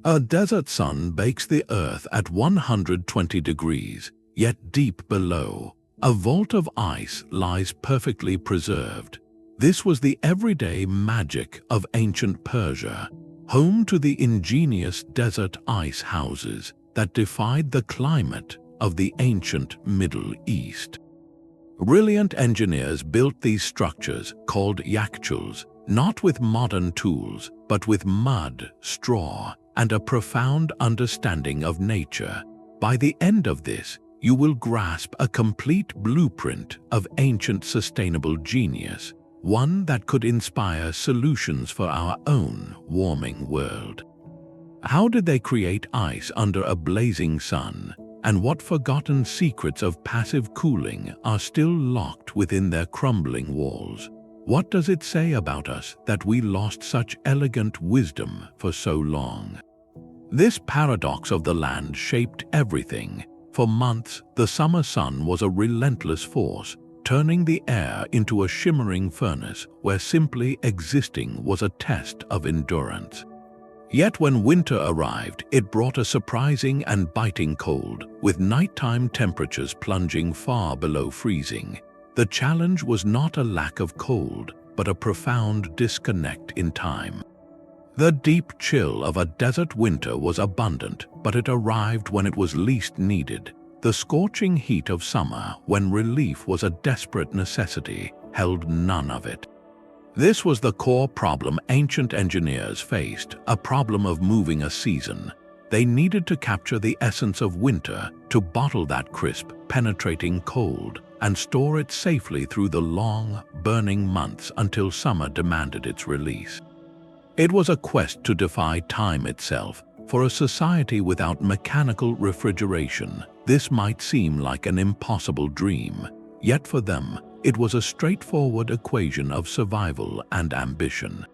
A desert sun bakes the earth at 120 degrees, yet deep below, a vault of ice lies perfectly preserved. This was the everyday magic of ancient Persia, home to the ingenious desert ice houses that defied the climate of the ancient Middle East. Brilliant engineers built these structures, called yakhchāls, not with modern tools, but with mud, straw, and a profound understanding of nature. By the end of this, you will grasp a complete blueprint of ancient sustainable genius, one that could inspire solutions for our own warming world. How did they create ice under a blazing sun, and what forgotten secrets of passive cooling are still locked within their crumbling walls? What does it say about us that we lost such elegant wisdom for so long? This paradox of the land shaped everything. For months, the summer sun was a relentless force, turning the air into a shimmering furnace where simply existing was a test of endurance. Yet when winter arrived, it brought a surprising and biting cold, with nighttime temperatures plunging far below freezing. The challenge was not a lack of cold, but a profound disconnect in time. The deep chill of a desert winter was abundant, but it arrived when it was least needed. The scorching heat of summer, when relief was a desperate necessity, held none of it. This was the core problem ancient engineers faced, a problem of moving a season. They needed to capture the essence of winter, to bottle that crisp, penetrating cold, and store it safely through the long, burning months until summer demanded its release. It was a quest to defy time itself. For a society without mechanical refrigeration, this might seem like an impossible dream. Yet for them, it was a straightforward equation of survival and ambition.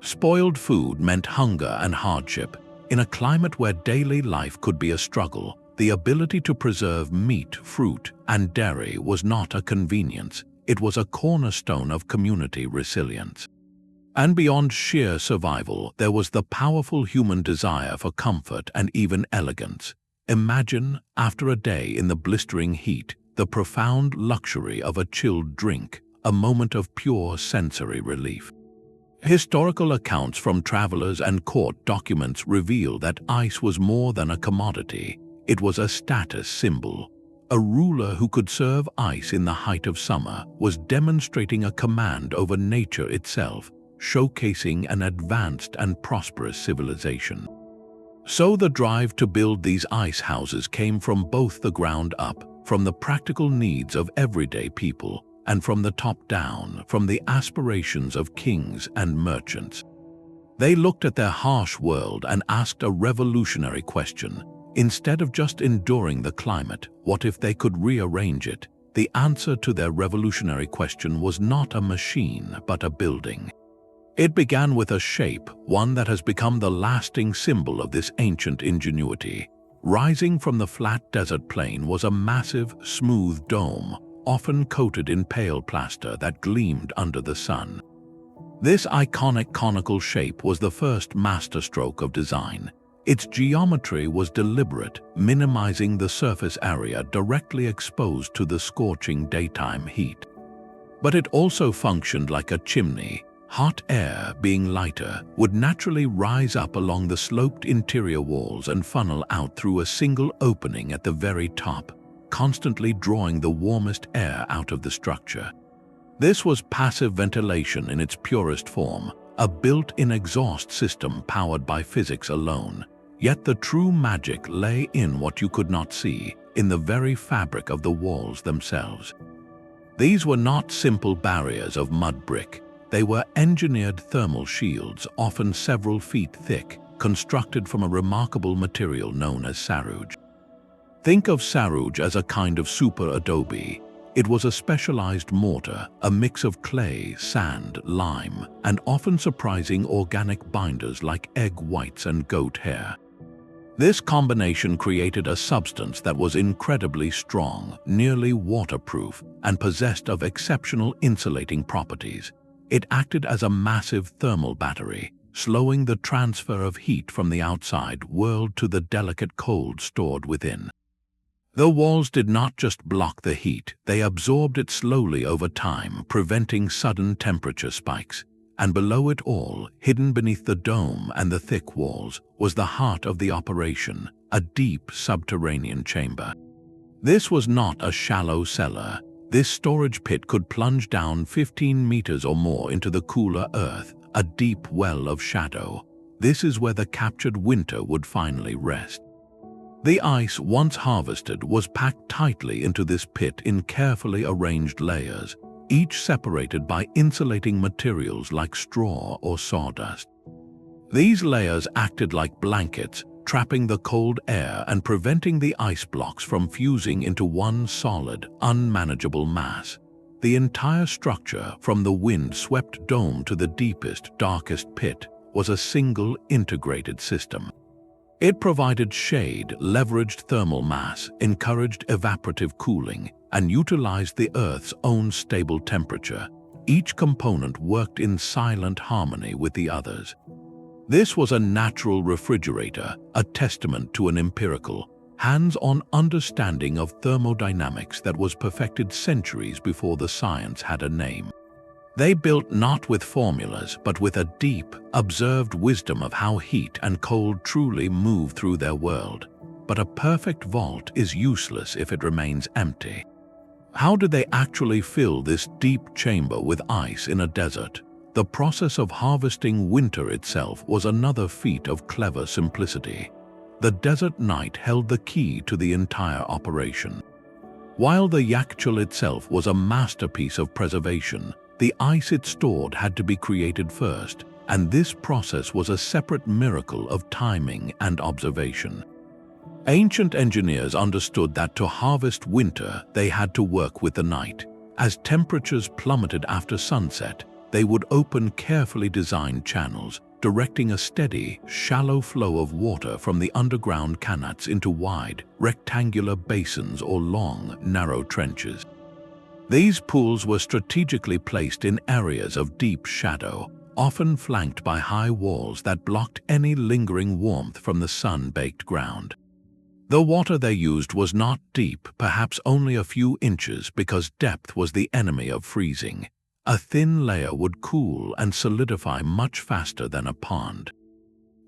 Spoiled food meant hunger and hardship. In a climate where daily life could be a struggle, the ability to preserve meat, fruit, and dairy was not a convenience. It was a cornerstone of community resilience. And beyond sheer survival, there was the powerful human desire for comfort and even elegance. Imagine, after a day in the blistering heat, the profound luxury of a chilled drink, a moment of pure sensory relief. Historical accounts from travelers and court documents reveal that ice was more than a commodity. It was a status symbol. A ruler who could serve ice in the height of summer was demonstrating a command over nature itself, showcasing an advanced and prosperous civilization. So the drive to build these ice houses came from both the ground up, from the practical needs of everyday people, and from the top down, from the aspirations of kings and merchants. They looked at their harsh world and asked a revolutionary question. Instead of just enduring the climate, what if they could rearrange it? The answer to their revolutionary question was not a machine, but a building. It began with a shape, one that has become the lasting symbol of this ancient ingenuity. Rising from the flat desert plain was a massive, smooth dome, often coated in pale plaster that gleamed under the sun. This iconic conical shape was the first masterstroke of design. Its geometry was deliberate, minimizing the surface area directly exposed to the scorching daytime heat. But it also functioned like a chimney. Hot air, being lighter, would naturally rise up along the sloped interior walls and funnel out through a single opening at the very top, constantly drawing the warmest air out of the structure. This was passive ventilation in its purest form, a built-in exhaust system powered by physics alone. Yet the true magic lay in what you could not see, in the very fabric of the walls themselves. These were not simple barriers of mud brick. They were engineered thermal shields, often several feet thick, constructed from a remarkable material known as saruj. Think of saruj as a kind of super adobe. It was a specialized mortar, a mix of clay, sand, lime, and often surprising organic binders like egg whites and goat hair. This combination created a substance that was incredibly strong, nearly waterproof, and possessed of exceptional insulating properties. It acted as a massive thermal battery, slowing the transfer of heat from the outside world to the delicate cold stored within. The walls did not just block the heat, they absorbed it slowly over time, preventing sudden temperature spikes. And below it all, hidden beneath the dome and the thick walls, was the heart of the operation, a deep subterranean chamber. This was not a shallow cellar. This storage pit could plunge down 15 meters or more into the cooler earth, a deep well of shadow. This is where the captured winter would finally rest. The ice, once harvested, was packed tightly into this pit in carefully arranged layers, each separated by insulating materials like straw or sawdust. These layers acted like blankets, trapping the cold air and preventing the ice blocks from fusing into one solid, unmanageable mass. The entire structure, from the wind-swept dome to the deepest, darkest pit, was a single integrated system. It provided shade, leveraged thermal mass, encouraged evaporative cooling, and utilized the Earth's own stable temperature. Each component worked in silent harmony with the others. This was a natural refrigerator, a testament to an empirical, hands-on understanding of thermodynamics that was perfected centuries before the science had a name. They built not with formulas, but with a deep, observed wisdom of how heat and cold truly move through their world. But a perfect vault is useless if it remains empty. How did they actually fill this deep chamber with ice in a desert? The process of harvesting winter itself was another feat of clever simplicity. The desert night held the key to the entire operation. While the Yakhchal itself was a masterpiece of preservation, the ice it stored had to be created first, and this process was a separate miracle of timing and observation. Ancient engineers understood that to harvest winter, they had to work with the night. As temperatures plummeted after sunset, they would open carefully designed channels, directing a steady, shallow flow of water from the underground kanats into wide, rectangular basins or long, narrow trenches. These pools were strategically placed in areas of deep shadow, often flanked by high walls that blocked any lingering warmth from the sun-baked ground. The water they used was not deep, perhaps only a few inches, because depth was the enemy of freezing. A thin layer would cool and solidify much faster than a pond.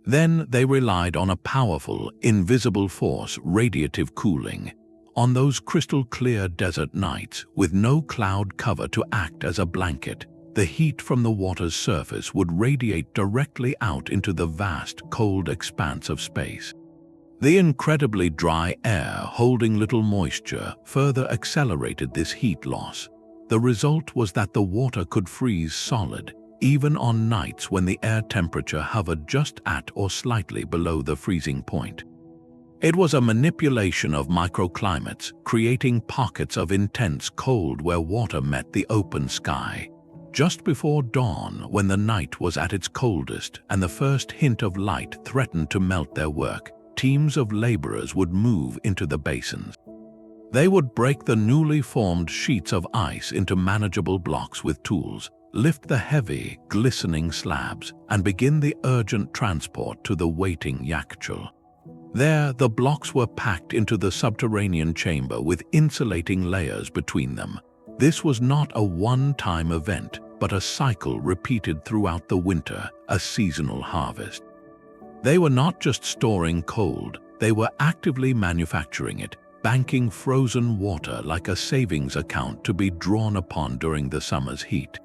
Then they relied on a powerful, invisible force, radiative cooling. On those crystal-clear desert nights, with no cloud cover to act as a blanket, the heat from the water's surface would radiate directly out into the vast, cold expanse of space. The incredibly dry air, holding little moisture, further accelerated this heat loss. The result was that the water could freeze solid, even on nights when the air temperature hovered just at or slightly below the freezing point. It was a manipulation of microclimates, creating pockets of intense cold where water met the open sky. Just before dawn, when the night was at its coldest and the first hint of light threatened to melt their work, teams of laborers would move into the basins. They would break the newly formed sheets of ice into manageable blocks with tools, lift the heavy, glistening slabs, and begin the urgent transport to the waiting Yakhchal. There, the blocks were packed into the subterranean chamber with insulating layers between them. This was not a one-time event, but a cycle repeated throughout the winter, a seasonal harvest. They were not just storing cold, they were actively manufacturing it, banking frozen water like a savings account to be drawn upon during the summer's heat.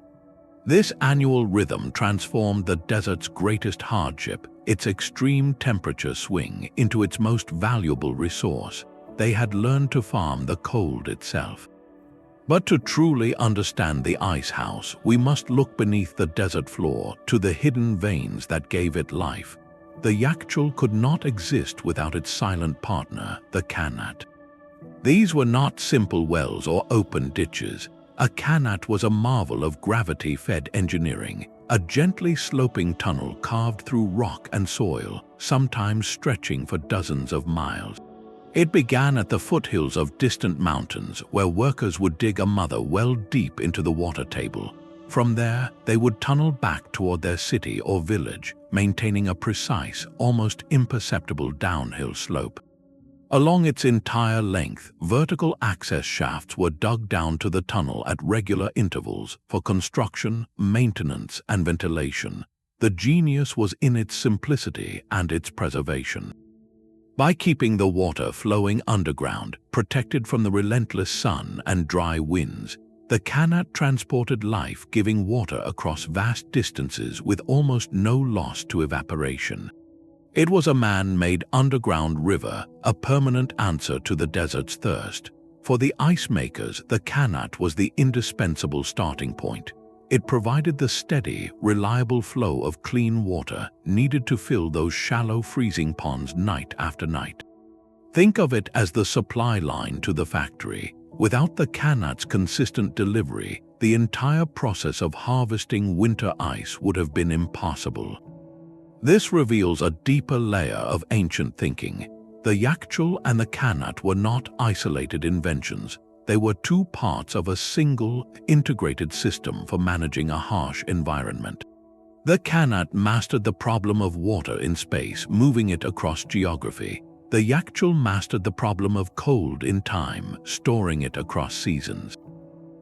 This annual rhythm transformed the desert's greatest hardship, its extreme temperature swing, into its most valuable resource. They had learned to farm the cold itself. But to truly understand the ice house, we must look beneath the desert floor to the hidden veins that gave it life. The Yakhchal could not exist without its silent partner, the Kanat. These were not simple wells or open ditches. A Kanat was a marvel of gravity-fed engineering, a gently sloping tunnel carved through rock and soil, sometimes stretching for dozens of miles. It began at the foothills of distant mountains, where workers would dig a mother well deep into the water table. From there, they would tunnel back toward their city or village, maintaining a precise, almost imperceptible downhill slope. Along its entire length, vertical access shafts were dug down to the tunnel at regular intervals for construction, maintenance, and ventilation. The genius was in its simplicity and its preservation. By keeping the water flowing underground, protected from the relentless sun and dry winds, the Kanat transported life-giving water across vast distances with almost no loss to evaporation. It was a man-made underground river, a permanent answer to the desert's thirst. For the ice makers, the Kanat was the indispensable starting point. It provided the steady, reliable flow of clean water needed to fill those shallow freezing ponds night after night. Think of it as the supply line to the factory. Without the Kanat's consistent delivery, the entire process of harvesting winter ice would have been impossible. This reveals a deeper layer of ancient thinking. The Yakhchal and the Kanat were not isolated inventions. They were two parts of a single, integrated system for managing a harsh environment. The Kanat mastered the problem of water in space, moving it across geography. The Yakhchal mastered the problem of cold in time, storing it across seasons.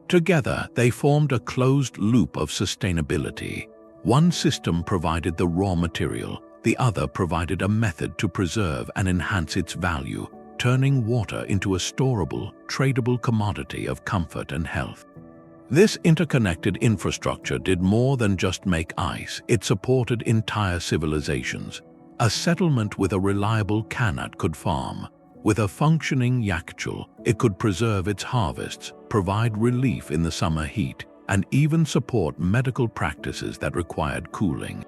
Together, they formed a closed loop of sustainability. One system provided the raw material, the other provided a method to preserve and enhance its value, turning water into a storable, tradable commodity of comfort and health. This interconnected infrastructure did more than just make ice, it supported entire civilizations. A settlement with a reliable Kanat could farm. With a functioning Yakhchal, it could preserve its harvests, provide relief in the summer heat, and even support medical practices that required cooling.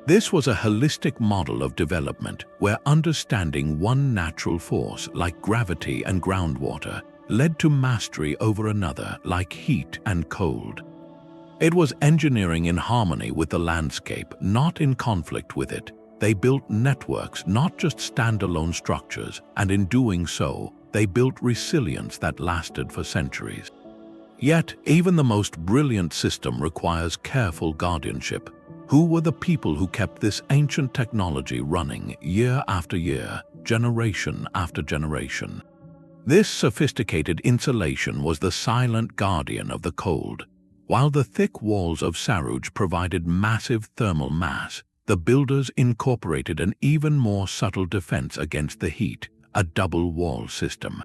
This was a holistic model of development where understanding one natural force, like gravity and groundwater, led to mastery over another, like heat and cold. It was engineering in harmony with the landscape, not in conflict with it. They built networks, not just standalone structures, and in doing so, they built resilience that lasted for centuries. Yet, even the most brilliant system requires careful guardianship. Who were the people who kept this ancient technology running year after year, generation after generation? This sophisticated insulation was the silent guardian of the cold. While the thick walls of Saruj provided massive thermal mass, the builders incorporated an even more subtle defense against the heat, a double wall system.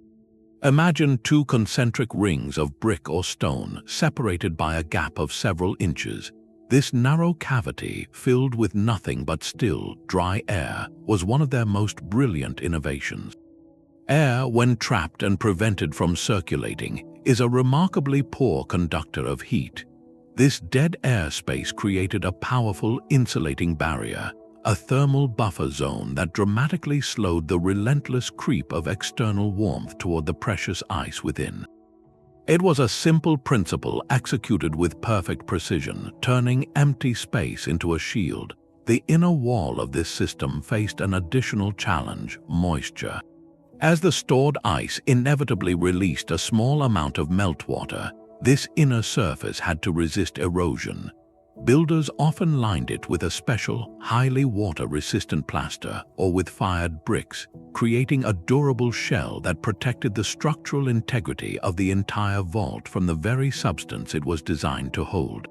Imagine two concentric rings of brick or stone separated by a gap of several inches. This narrow cavity, filled with nothing but still, dry air, was one of their most brilliant innovations. Air, when trapped and prevented from circulating, is a remarkably poor conductor of heat. This dead air space created a powerful insulating barrier, a thermal buffer zone that dramatically slowed the relentless creep of external warmth toward the precious ice within. It was a simple principle executed with perfect precision, turning empty space into a shield. The inner wall of this system faced an additional challenge: moisture. As the stored ice inevitably released a small amount of meltwater, this inner surface had to resist erosion. Builders often lined it with a special, highly water-resistant plaster or with fired bricks, creating a durable shell that protected the structural integrity of the entire vault from the very substance it was designed to hold.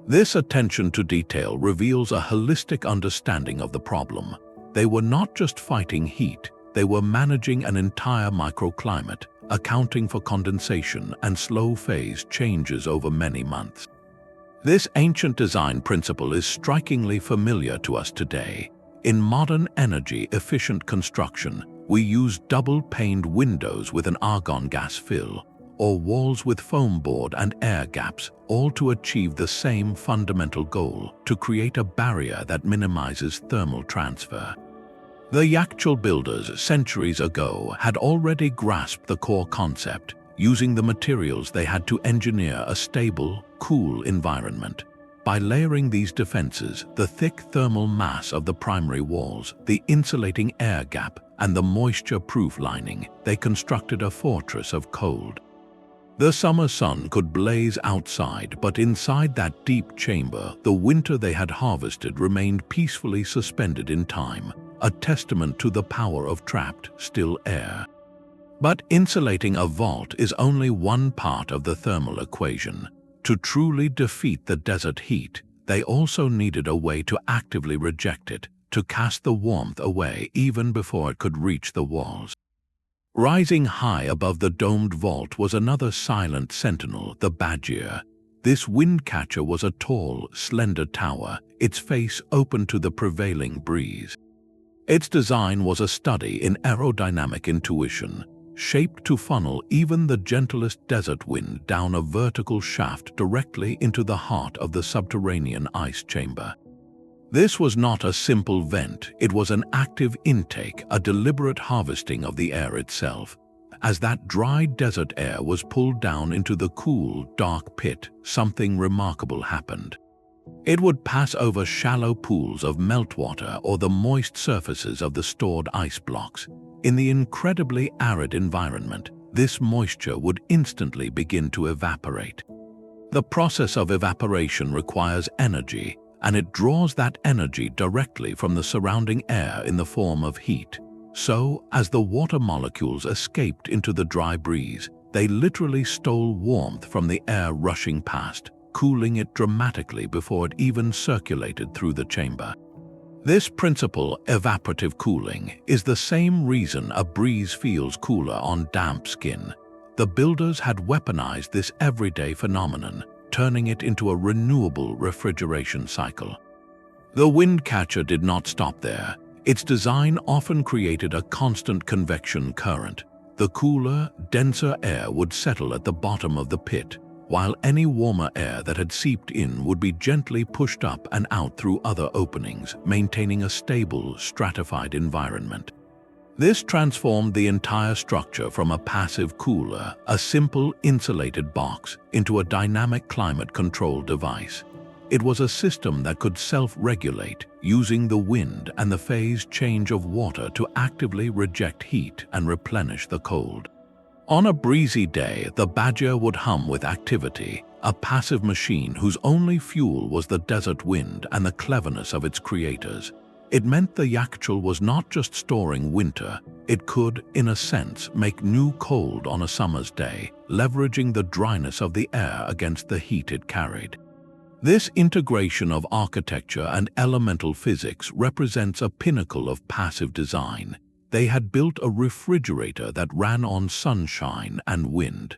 This attention to detail reveals a holistic understanding of the problem. They were not just fighting heat, they were managing an entire microclimate, accounting for condensation and slow phase changes over many months. This ancient design principle is strikingly familiar to us today. In modern energy-efficient construction, we use double-paned windows with an argon gas fill, or walls with foam board and air gaps, all to achieve the same fundamental goal: to create a barrier that minimizes thermal transfer. The Yakhchal builders centuries ago had already grasped the core concept. Using the materials, they had to engineer a stable, cool environment. By layering these defenses, the thick thermal mass of the primary walls, the insulating air gap, and the moisture-proof lining, they constructed a fortress of cold. The summer sun could blaze outside, but inside that deep chamber, the winter they had harvested remained peacefully suspended in time, a testament to the power of trapped, still air. But insulating a vault is only one part of the thermal equation. To truly defeat the desert heat, they also needed a way to actively reject it, to cast the warmth away even before it could reach the walls. Rising high above the domed vault was another silent sentinel, the badgir. This windcatcher was a tall, slender tower, its face open to the prevailing breeze. Its design was a study in aerodynamic intuition, shaped to funnel even the gentlest desert wind down a vertical shaft directly into the heart of the subterranean ice chamber. This was not a simple vent, it was an active intake, a deliberate harvesting of the air itself. As that dry desert air was pulled down into the cool, dark pit, something remarkable happened. It would pass over shallow pools of meltwater or the moist surfaces of the stored ice blocks. In the incredibly arid environment, this moisture would instantly begin to evaporate. The process of evaporation requires energy, and it draws that energy directly from the surrounding air in the form of heat. So, as the water molecules escaped into the dry breeze, they literally stole warmth from the air rushing past, cooling it dramatically before it even circulated through the chamber. This principle, evaporative cooling, is the same reason a breeze feels cooler on damp skin. The builders had weaponized this everyday phenomenon, turning it into a renewable refrigeration cycle. The Windcatcher did not stop there. Its design often created a constant convection current. The cooler, denser air would settle at the bottom of the pit, while any warmer air that had seeped in would be gently pushed up and out through other openings, maintaining a stable, stratified environment. This transformed the entire structure from a passive cooler, a simple insulated box, into a dynamic climate control device. It was a system that could self-regulate, using the wind and the phase change of water to actively reject heat and replenish the cold. On a breezy day, the badger would hum with activity, a passive machine whose only fuel was the desert wind and the cleverness of its creators. It meant the Yakhchal was not just storing winter, it could, in a sense, make new cold on a summer's day, leveraging the dryness of the air against the heat it carried. This integration of architecture and elemental physics represents a pinnacle of passive design. They had built a refrigerator that ran on sunshine and wind.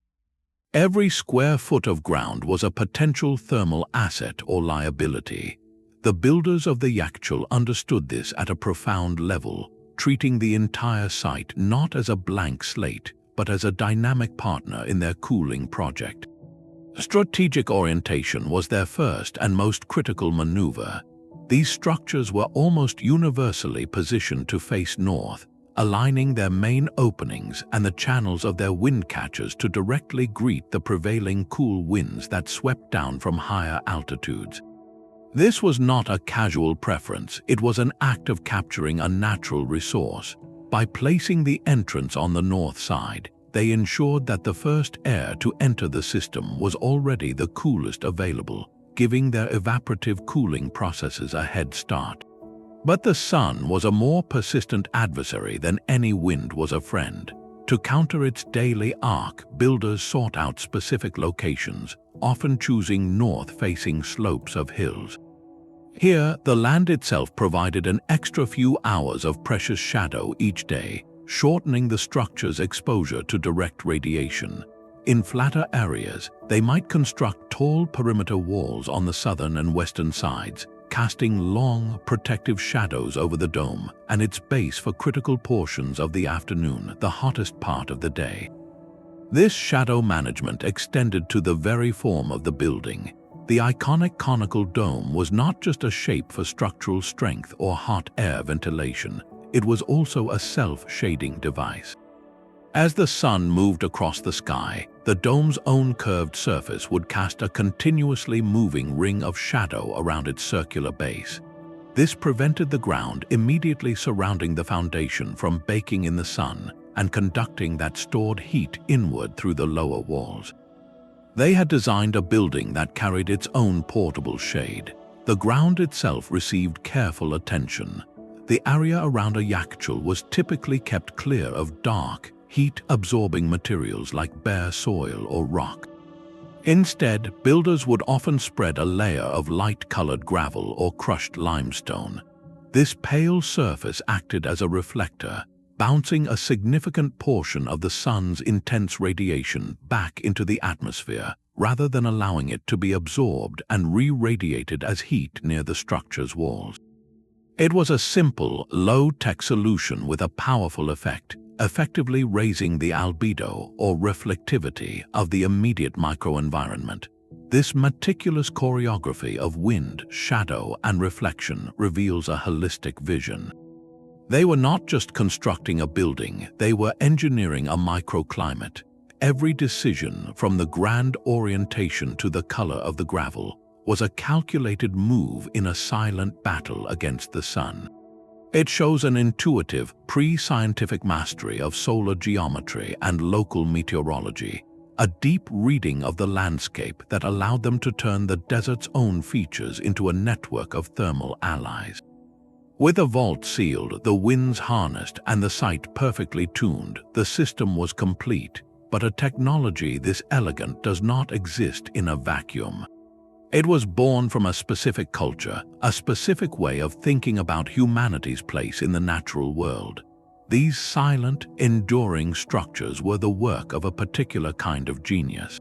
Every square foot of ground was a potential thermal asset or liability. The builders of the Yakhchal understood this at a profound level, treating the entire site not as a blank slate, but as a dynamic partner in their cooling project. Strategic orientation was their first and most critical maneuver. These structures were almost universally positioned to face north, aligning their main openings and the channels of their windcatchers to directly greet the prevailing cool winds that swept down from higher altitudes. This was not a casual preference, it was an act of capturing a natural resource. By placing the entrance on the north side, they ensured that the first air to enter the system was already the coolest available, giving their evaporative cooling processes a head start. But the sun was a more persistent adversary than any wind was a friend. To counter its daily arc, builders sought out specific locations, often choosing north-facing slopes of hills. Here, the land itself provided an extra few hours of precious shadow each day, shortening the structure's exposure to direct radiation. In flatter areas, they might construct tall perimeter walls on the southern and western sides, casting long, protective shadows over the dome and its base for critical portions of the afternoon, the hottest part of the day. This shadow management extended to the very form of the building. The iconic conical dome was not just a shape for structural strength or hot air ventilation, it was also a self-shading device. As the sun moved across the sky, the dome's own curved surface would cast a continuously moving ring of shadow around its circular base. This prevented the ground immediately surrounding the foundation from baking in the sun and conducting that stored heat inward through the lower walls. They had designed a building that carried its own portable shade. The ground itself received careful attention. The area around a yakhchal was typically kept clear of dark, heat-absorbing materials like bare soil or rock. Instead, builders would often spread a layer of light-colored gravel or crushed limestone. This pale surface acted as a reflector, bouncing a significant portion of the sun's intense radiation back into the atmosphere, rather than allowing it to be absorbed and re-radiated as heat near the structure's walls. It was a simple, low-tech solution with a powerful effect, effectively raising the albedo or reflectivity of the immediate microenvironment. This meticulous choreography of wind, shadow, and reflection reveals a holistic vision. They were not just constructing a building, they were engineering a microclimate. Every decision, from the grand orientation to the color of the gravel, was a calculated move in a silent battle against the sun. It shows an intuitive, pre-scientific mastery of solar geometry and local meteorology, a deep reading of the landscape that allowed them to turn the desert's own features into a network of thermal allies. With a vault sealed, the winds harnessed, and the site perfectly tuned, the system was complete. But a technology this elegant does not exist in a vacuum. It was born from a specific culture, a specific way of thinking about humanity's place in the natural world. These silent, enduring structures were the work of a particular kind of genius.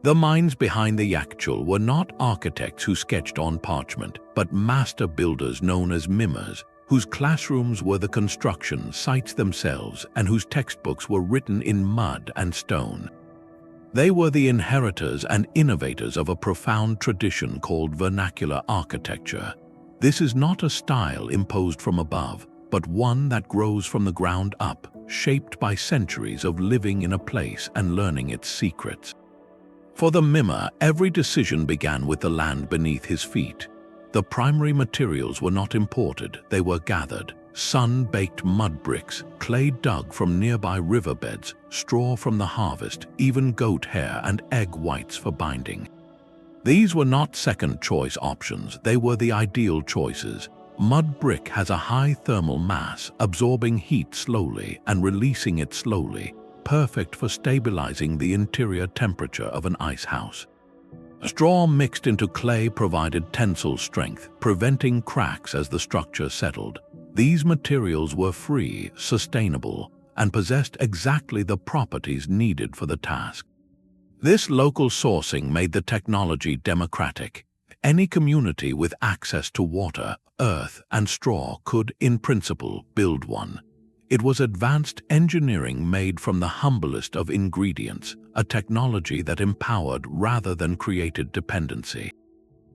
The minds behind the yakhchal were not architects who sketched on parchment, but master builders known as mimars, whose classrooms were the construction sites themselves and whose textbooks were written in mud and stone. They were the inheritors and innovators of a profound tradition called vernacular architecture. This is not a style imposed from above, but one that grows from the ground up, shaped by centuries of living in a place and learning its secrets. For the mimar, every decision began with the land beneath his feet. The primary materials were not imported, they were gathered. Sun-baked mud bricks, clay dug from nearby riverbeds, straw from the harvest, even goat hair and egg whites for binding. These were not second-choice options, they were the ideal choices. Mud brick has a high thermal mass, absorbing heat slowly and releasing it slowly, perfect for stabilizing the interior temperature of an ice house. Straw mixed into clay provided tensile strength, preventing cracks as the structure settled. These materials were free, sustainable, and possessed exactly the properties needed for the task. This local sourcing made the technology democratic. Any community with access to water, earth, and straw could, in principle, build one. It was advanced engineering made from the humblest of ingredients, a technology that empowered rather than created dependency.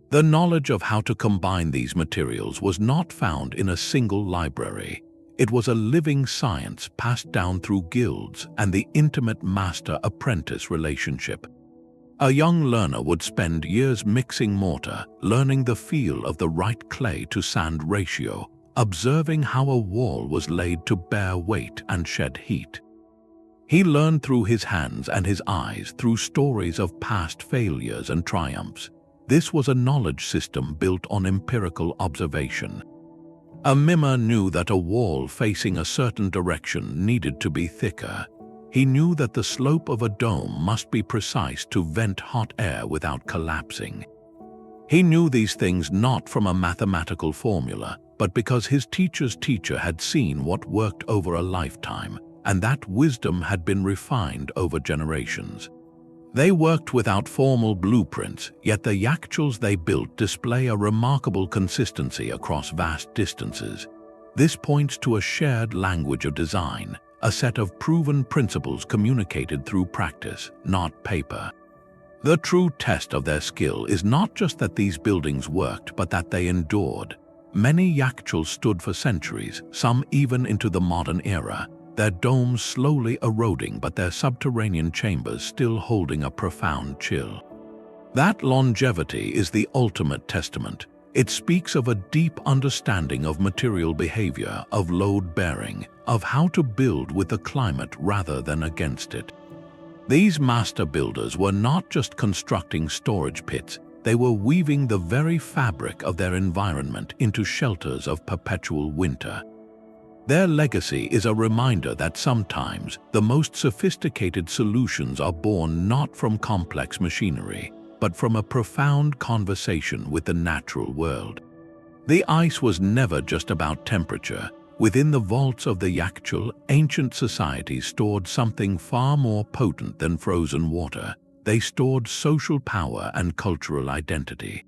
The knowledge of how to combine these materials was not found in a single library. It was a living science passed down through guilds and the intimate master-apprentice relationship. A young learner would spend years mixing mortar, learning the feel of the right clay to sand ratio, observing how a wall was laid to bear weight and shed heat. He learned through his hands and his eyes, through stories of past failures and triumphs. This was a knowledge system built on empirical observation. A mimar knew that a wall facing a certain direction needed to be thicker. He knew that the slope of a dome must be precise to vent hot air without collapsing. He knew these things not from a mathematical formula, but because his teacher's teacher had seen what worked over a lifetime, and that wisdom had been refined over generations. They worked without formal blueprints, yet the yakhchals they built display a remarkable consistency across vast distances. This points to a shared language of design, a set of proven principles communicated through practice, not paper. The true test of their skill is not just that these buildings worked, but that they endured. Many yakhchals stood for centuries, some even into the modern era, their domes slowly eroding but their subterranean chambers still holding a profound chill. That longevity is the ultimate testament. It speaks of a deep understanding of material behavior, of load bearing, of how to build with the climate rather than against it. These master builders were not just constructing storage pits, they were weaving the very fabric of their environment into shelters of perpetual winter. Their legacy is a reminder that sometimes the most sophisticated solutions are born not from complex machinery, but from a profound conversation with the natural world. The ice was never just about temperature. Within the vaults of the Yakhchal, ancient societies stored something far more potent than frozen water. They stored social power and cultural identity.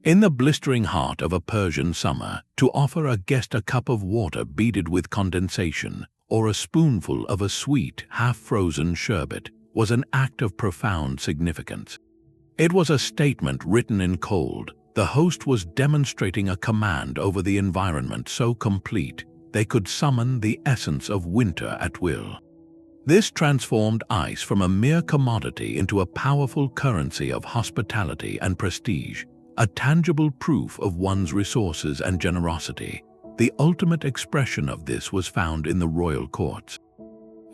In the blistering heart of a Persian summer, to offer a guest a cup of water beaded with condensation, or a spoonful of a sweet, half-frozen sherbet, was an act of profound significance. It was a statement written in cold. The host was demonstrating a command over the environment so complete they could summon the essence of winter at will. This transformed ice from a mere commodity into a powerful currency of hospitality and prestige, a tangible proof of one's resources and generosity. The ultimate expression of this was found in the royal courts.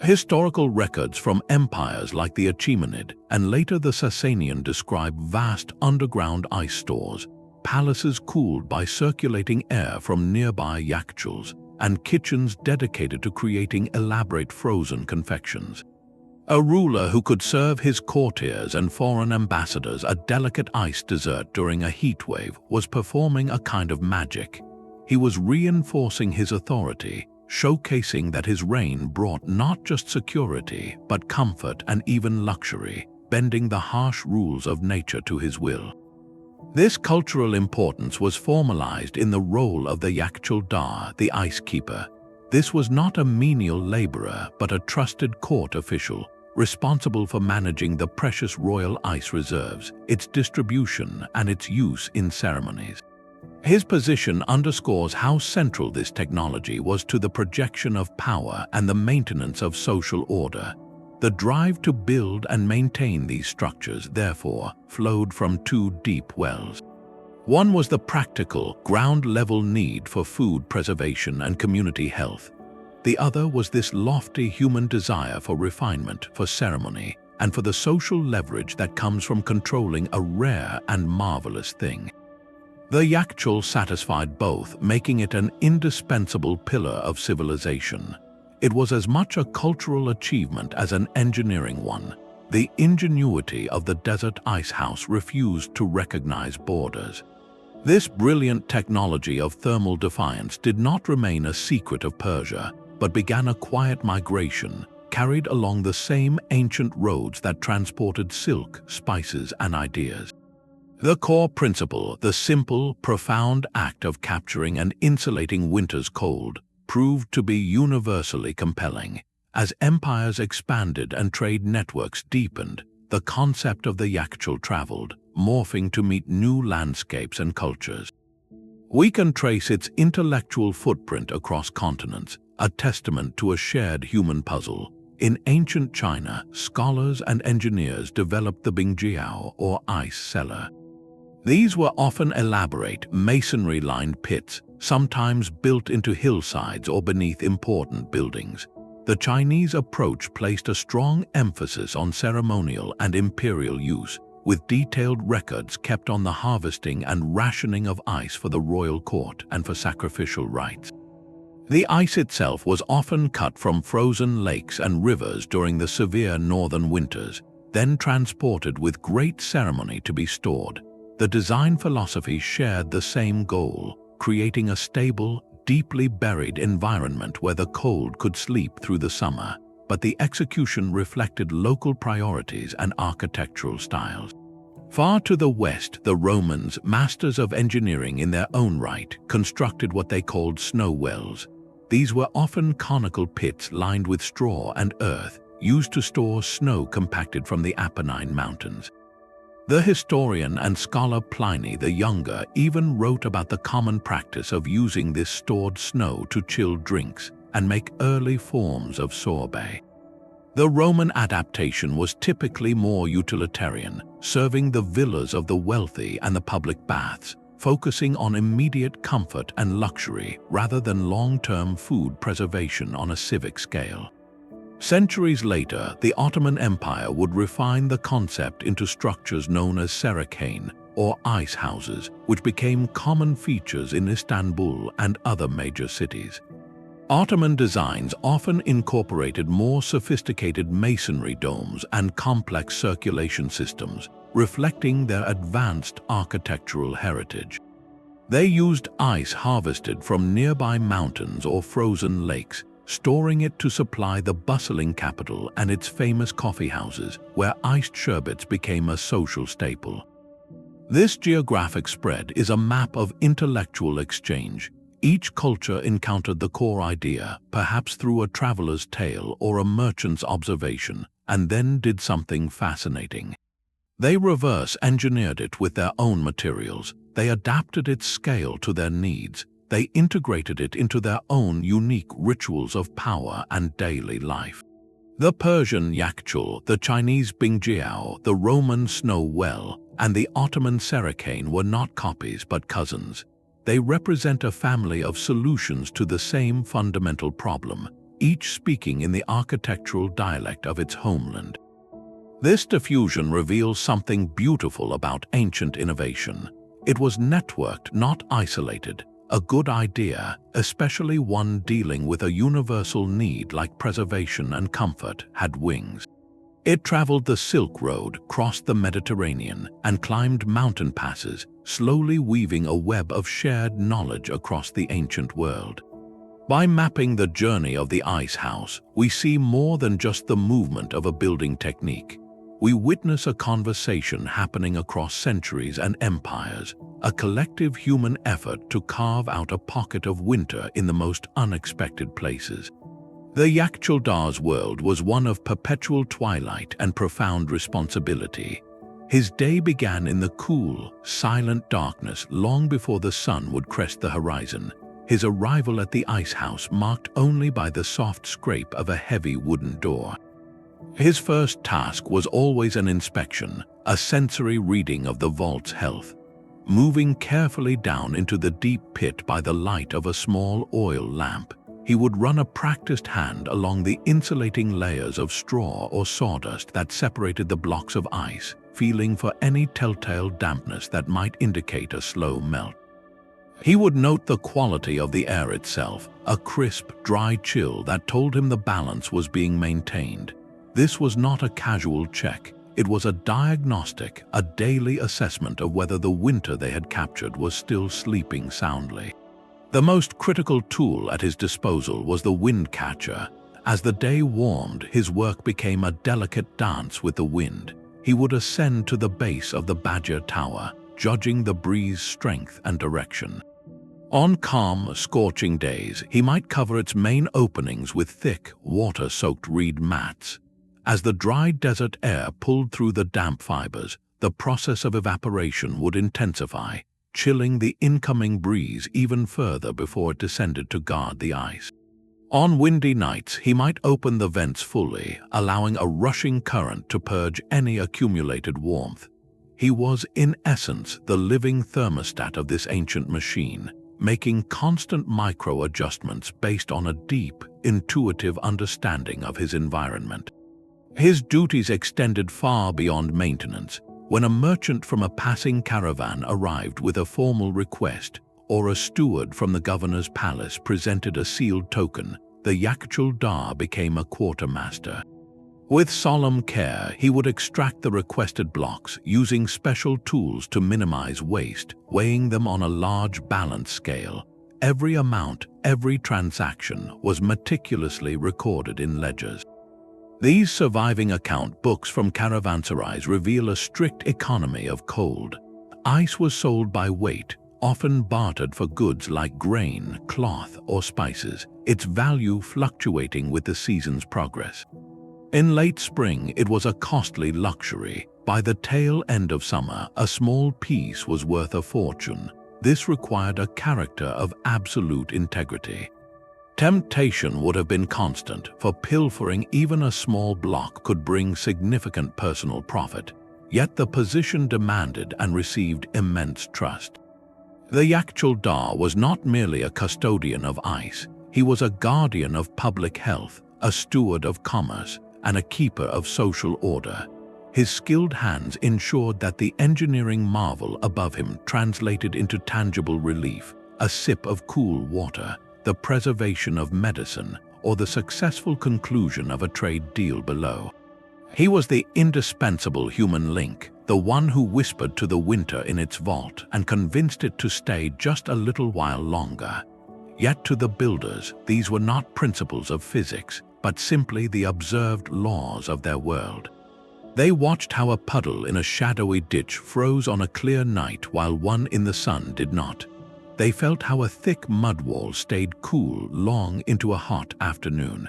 Historical records from empires like the Achaemenid and later the Sassanian describe vast underground ice stores, palaces cooled by circulating air from nearby yakhchāls, and kitchens dedicated to creating elaborate frozen confections. A ruler who could serve his courtiers and foreign ambassadors a delicate ice dessert during a heat wave was performing a kind of magic. He was reinforcing his authority, showcasing that his reign brought not just security, but comfort and even luxury, bending the harsh rules of nature to his will. This cultural importance was formalized in the role of the Yakhchāl-Dār, the ice keeper. This was not a menial laborer, but a trusted court official, responsible for managing the precious royal ice reserves, its distribution, and its use in ceremonies. His position underscores how central this technology was to the projection of power and the maintenance of social order. The drive to build and maintain these structures, therefore, flowed from two deep wells. One was the practical, ground-level need for food preservation and community health. The other was this lofty human desire for refinement, for ceremony, and for the social leverage that comes from controlling a rare and marvelous thing. The Yakhchal satisfied both, making it an indispensable pillar of civilization. It was as much a cultural achievement as an engineering one. The ingenuity of the desert ice house refused to recognize borders. This brilliant technology of thermal defiance did not remain a secret of Persia, but began a quiet migration, carried along the same ancient roads that transported silk, spices, and ideas. The core principle, the simple, profound act of capturing and insulating winter's cold, proved to be universally compelling. As empires expanded and trade networks deepened, the concept of the Yakhchal traveled, morphing to meet new landscapes and cultures. We can trace its intellectual footprint across continents, a testament to a shared human puzzle. In ancient China, scholars and engineers developed the bingjiao, or ice cellar. These were often elaborate, masonry-lined pits, sometimes built into hillsides or beneath important buildings. The Chinese approach placed a strong emphasis on ceremonial and imperial use, with detailed records kept on the harvesting and rationing of ice for the royal court and for sacrificial rites. The ice itself was often cut from frozen lakes and rivers during the severe northern winters, then transported with great ceremony to be stored. The design philosophy shared the same goal, creating a stable, deeply buried environment where the cold could sleep through the summer, but the execution reflected local priorities and architectural styles. Far to the west, the Romans, masters of engineering in their own right, constructed what they called snow wells. These were often conical pits lined with straw and earth, used to store snow compacted from the Apennine Mountains. The historian and scholar Pliny the Younger even wrote about the common practice of using this stored snow to chill drinks and make early forms of sorbet. The Roman adaptation was typically more utilitarian, serving the villas of the wealthy and the public baths, focusing on immediate comfort and luxury rather than long-term food preservation on a civic scale. Centuries later, the Ottoman Empire would refine the concept into structures known as sarooj, or ice houses, which became common features in Istanbul and other major cities. Ottoman designs often incorporated more sophisticated masonry domes and complex circulation systems, reflecting their advanced architectural heritage. They used ice harvested from nearby mountains or frozen lakes, storing it to supply the bustling capital and its famous coffee houses, where iced sherbets became a social staple. This geographic spread is a map of intellectual exchange. Each culture encountered the core idea, perhaps through a traveler's tale or a merchant's observation, and then did something fascinating. They reverse-engineered it with their own materials. They adapted its scale to their needs. They integrated it into their own unique rituals of power and daily life. The Persian Yakhchal, the Chinese Bingjiao, the Roman snow well, and the Ottoman sarooj were not copies but cousins. They represent a family of solutions to the same fundamental problem, each speaking in the architectural dialect of its homeland. This diffusion reveals something beautiful about ancient innovation. It was networked, not isolated. A good idea, especially one dealing with a universal need like preservation and comfort, had wings. It traveled the Silk Road, crossed the Mediterranean, and climbed mountain passes, slowly weaving a web of shared knowledge across the ancient world. By mapping the journey of the ice house, we see more than just the movement of a building technique. We witness a conversation happening across centuries and empires, a collective human effort to carve out a pocket of winter in the most unexpected places. The Yakhchāl-Dār's world was one of perpetual twilight and profound responsibility. His day began in the cool, silent darkness long before the sun would crest the horizon, his arrival at the ice house marked only by the soft scrape of a heavy wooden door. His first task was always an inspection, a sensory reading of the vault's health. Moving carefully down into the deep pit by the light of a small oil lamp, he would run a practiced hand along the insulating layers of straw or sawdust that separated the blocks of ice, feeling for any telltale dampness that might indicate a slow melt. He would note the quality of the air itself, a crisp, dry chill that told him the balance was being maintained. This was not a casual check. It was a diagnostic, a daily assessment of whether the winter they had captured was still sleeping soundly. The most critical tool at his disposal was the windcatcher. As the day warmed, his work became a delicate dance with the wind. He would ascend to the base of the badgir tower, judging the breeze's strength and direction. On calm, scorching days, he might cover its main openings with thick, water-soaked reed mats. As the dry desert air pulled through the damp fibers, the process of evaporation would intensify, chilling the incoming breeze even further before it descended to guard the ice. On windy nights, he might open the vents fully, allowing a rushing current to purge any accumulated warmth. He was, in essence, the living thermostat of this ancient machine, making constant micro-adjustments based on a deep, intuitive understanding of his environment. His duties extended far beyond maintenance. When a merchant from a passing caravan arrived with a formal request, or a steward from the governor's palace presented a sealed token, the Yakhchāl-Dār became a quartermaster. With solemn care, he would extract the requested blocks, using special tools to minimize waste, weighing them on a large balance scale. Every amount, every transaction was meticulously recorded in ledgers. These surviving account books from caravanserais reveal a strict economy of cold. Ice was sold by weight, often bartered for goods like grain, cloth, or spices, its value fluctuating with the season's progress. In late spring, it was a costly luxury. By the tail end of summer, a small piece was worth a fortune. This required a character of absolute integrity. Temptation would have been constant, for pilfering even a small block could bring significant personal profit. Yet the position demanded and received immense trust. The Yakhchāl-Dār was not merely a custodian of ice, he was a guardian of public health, a steward of commerce, and a keeper of social order. His skilled hands ensured that the engineering marvel above him translated into tangible relief, a sip of cool water, the preservation of medicine, or the successful conclusion of a trade deal below. He was the indispensable human link, the one who whispered to the winter in its vault and convinced it to stay just a little while longer. Yet to the builders, these were not principles of physics, but simply the observed laws of their world. They watched how a puddle in a shadowy ditch froze on a clear night while one in the sun did not. They felt how a thick mud wall stayed cool long into a hot afternoon.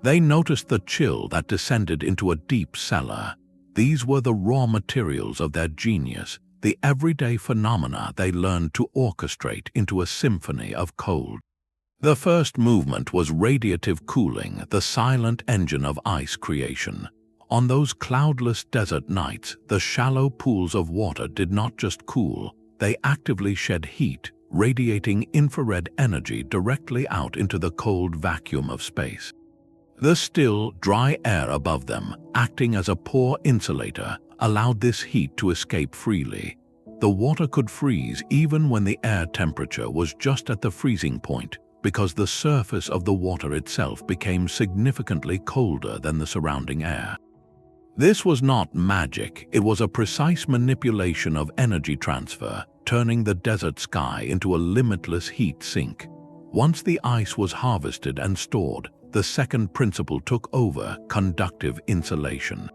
They noticed the chill that descended into a deep cellar. These were the raw materials of their genius, the everyday phenomena they learned to orchestrate into a symphony of cold. The first movement was radiative cooling, the silent engine of ice creation. On those cloudless desert nights, the shallow pools of water did not just cool, they actively shed heat, radiating infrared energy directly out into the cold vacuum of space. The still, dry air above them, acting as a poor insulator, allowed this heat to escape freely. The water could freeze even when the air temperature was just at the freezing point, because the surface of the water itself became significantly colder than the surrounding air. This was not magic, it was a precise manipulation of energy transfer, turning the desert sky into a limitless heat sink. Once the ice was harvested and stored, the second principle took over: conductive insulation.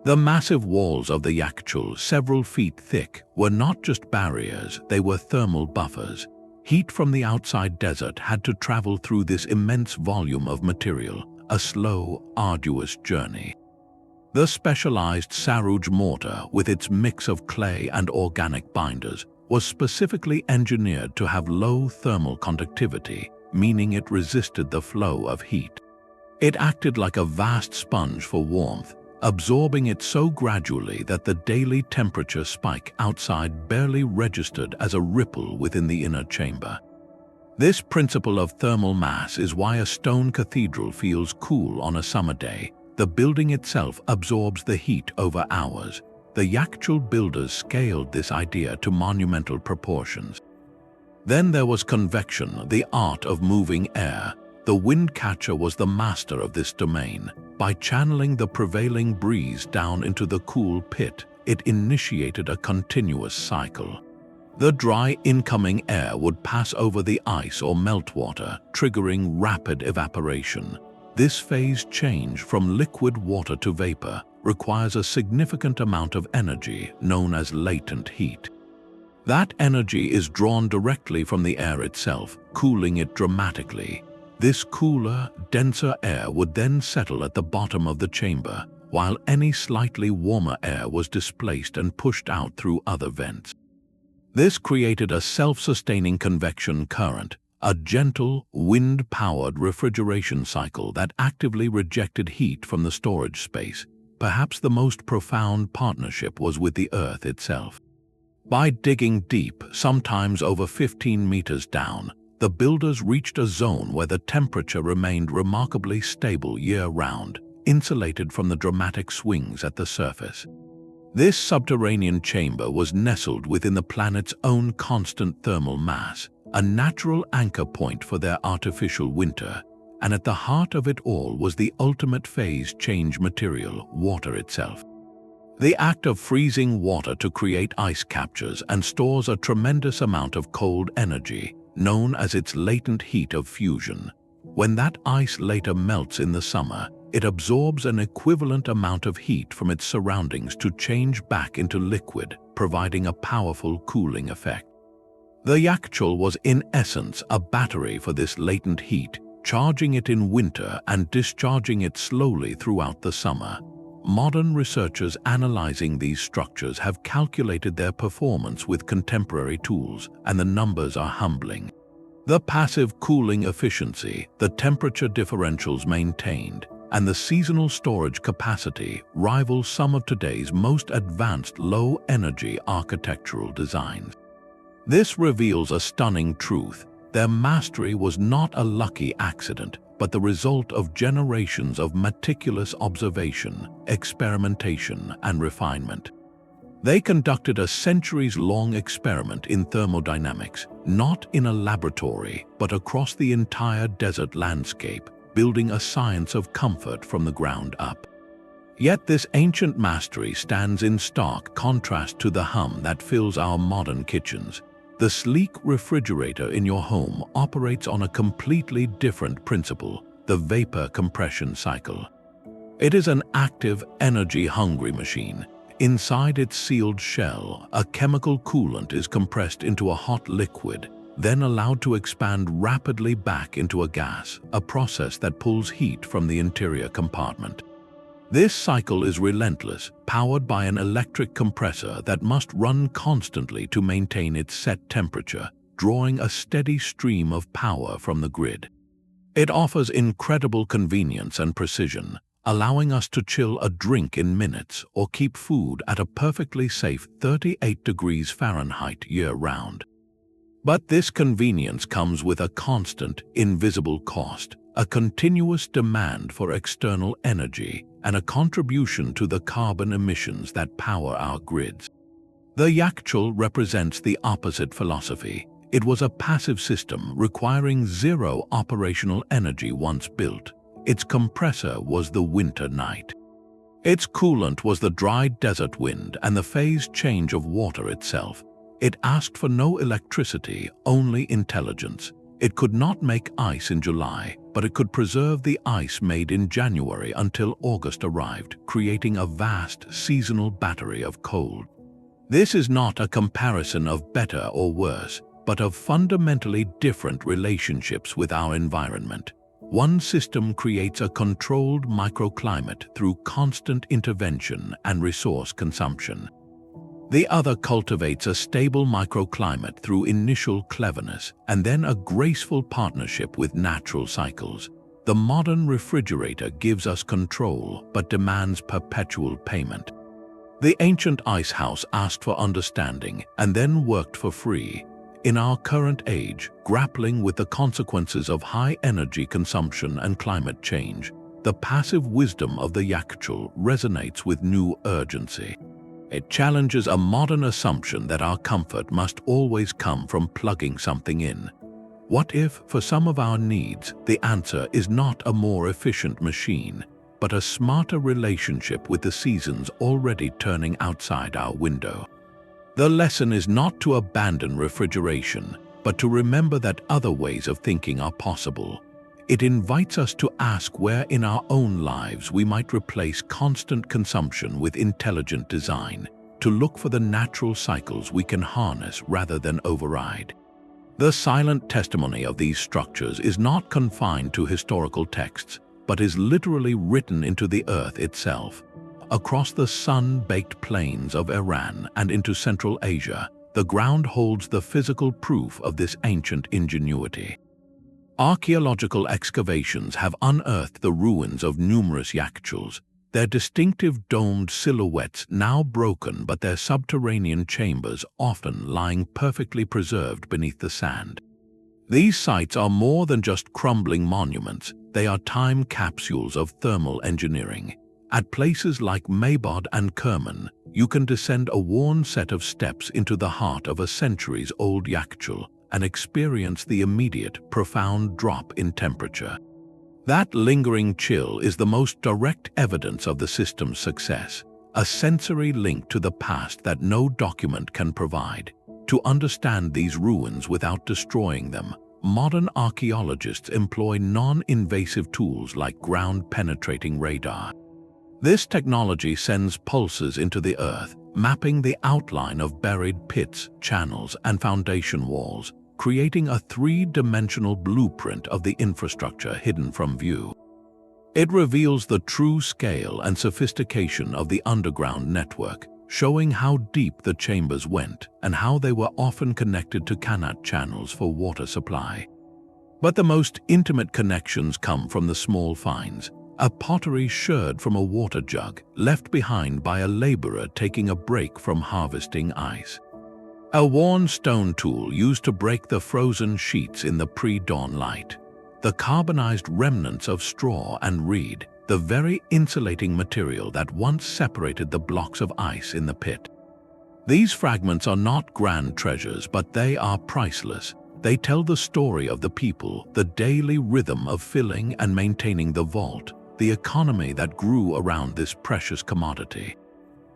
The massive walls of the Yakhchal, several feet thick, were not just barriers, they were thermal buffers. Heat from the outside desert had to travel through this immense volume of material, a slow, arduous journey. The specialized Saruj mortar, with its mix of clay and organic binders, was specifically engineered to have low thermal conductivity, meaning it resisted the flow of heat. It acted like a vast sponge for warmth, absorbing it so gradually that the daily temperature spike outside barely registered as a ripple within the inner chamber. This principle of thermal mass is why a stone cathedral feels cool on a summer day. The building itself absorbs the heat over hours. The Yakhchal builders scaled this idea to monumental proportions. Then there was convection, the art of moving air. The Windcatcher was the master of this domain. By channeling the prevailing breeze down into the cool pit, it initiated a continuous cycle. The dry incoming air would pass over the ice or meltwater, triggering rapid evaporation. This phase change from liquid water to vapor requires a significant amount of energy known as latent heat. That energy is drawn directly from the air itself, cooling it dramatically. This cooler, denser air would then settle at the bottom of the chamber, while any slightly warmer air was displaced and pushed out through other vents. This created a self-sustaining convection current, a gentle, wind-powered refrigeration cycle that actively rejected heat from the storage space. Perhaps the most profound partnership was with the Earth itself. By digging deep, sometimes over 15 meters down, the builders reached a zone where the temperature remained remarkably stable year-round, insulated from the dramatic swings at the surface. This subterranean chamber was nestled within the planet's own constant thermal mass, a natural anchor point for their artificial winter, and at the heart of it all was the ultimate phase change material, water itself. The act of freezing water to create ice captures and stores a tremendous amount of cold energy, known as its latent heat of fusion. When that ice later melts in the summer, it absorbs an equivalent amount of heat from its surroundings to change back into liquid, providing a powerful cooling effect. The Yakhchal was in essence a battery for this latent heat, charging it in winter and discharging it slowly throughout the summer. Modern researchers analyzing these structures have calculated their performance with contemporary tools, and the numbers are humbling. The passive cooling efficiency, the temperature differentials maintained, and the seasonal storage capacity rival some of today's most advanced low-energy architectural designs. This reveals a stunning truth. Their mastery was not a lucky accident, but the result of generations of meticulous observation, experimentation, and refinement. They conducted a centuries-long experiment in thermodynamics, not in a laboratory, but across the entire desert landscape, building a science of comfort from the ground up. Yet this ancient mastery stands in stark contrast to the hum that fills our modern kitchens. The sleek refrigerator in your home operates on a completely different principle, the vapor compression cycle. It is an active, energy-hungry machine. Inside its sealed shell, a chemical coolant is compressed into a hot liquid, then allowed to expand rapidly back into a gas, a process that pulls heat from the interior compartment. This cycle is relentless, powered by an electric compressor that must run constantly to maintain its set temperature, drawing a steady stream of power from the grid. It offers incredible convenience and precision, allowing us to chill a drink in minutes or keep food at a perfectly safe 38 degrees Fahrenheit year-round. But this convenience comes with a constant, invisible cost, a continuous demand for external energy, and a contribution to the carbon emissions that power our grids. The Yakhchal represents the opposite philosophy. It was a passive system requiring zero operational energy once built. Its compressor was the winter night. Its coolant was the dry desert wind and the phase change of water itself. It asked for no electricity, only intelligence. It could not make ice in July, but it could preserve the ice made in January until August arrived, creating a vast seasonal battery of cold. This is not a comparison of better or worse, but of fundamentally different relationships with our environment. One system creates a controlled microclimate through constant intervention and resource consumption. The other cultivates a stable microclimate through initial cleverness and then a graceful partnership with natural cycles. The modern refrigerator gives us control but demands perpetual payment. The ancient ice house asked for understanding and then worked for free. In our current age, grappling with the consequences of high energy consumption and climate change, the passive wisdom of the Yakhchal resonates with new urgency. It challenges a modern assumption that our comfort must always come from plugging something in. What if, for some of our needs, the answer is not a more efficient machine, but a smarter relationship with the seasons already turning outside our window? The lesson is not to abandon refrigeration, but to remember that other ways of thinking are possible. It invites us to ask where in our own lives we might replace constant consumption with intelligent design, to look for the natural cycles we can harness rather than override. The silent testimony of these structures is not confined to historical texts, but is literally written into the earth itself. Across the sun-baked plains of Iran and into Central Asia, the ground holds the physical proof of this ancient ingenuity. Archaeological excavations have unearthed the ruins of numerous yakhchals, their distinctive domed silhouettes now broken but their subterranean chambers often lying perfectly preserved beneath the sand. These sites are more than just crumbling monuments, they are time capsules of thermal engineering. At places like Meybod and Kerman, you can descend a worn set of steps into the heart of a centuries-old yakhchal and experience the immediate, profound drop in temperature. That lingering chill is the most direct evidence of the system's success, a sensory link to the past that no document can provide. To understand these ruins without destroying them, modern archaeologists employ non-invasive tools like ground-penetrating radar. This technology sends pulses into the earth, mapping the outline of buried pits, channels, and foundation walls, creating a three-dimensional blueprint of the infrastructure hidden from view. It reveals the true scale and sophistication of the underground network, showing how deep the chambers went and how they were often connected to Kanat channels for water supply. But the most intimate connections come from the small finds, a pottery sherd from a water jug left behind by a laborer taking a break from harvesting ice. A worn stone tool used to break the frozen sheets in the pre-dawn light. the carbonized remnants of straw and reed, the very insulating material that once separated the blocks of ice in the pit. These fragments are not grand treasures, but they are priceless. They tell the story of the people, the daily rhythm of filling and maintaining the vault, the economy that grew around this precious commodity.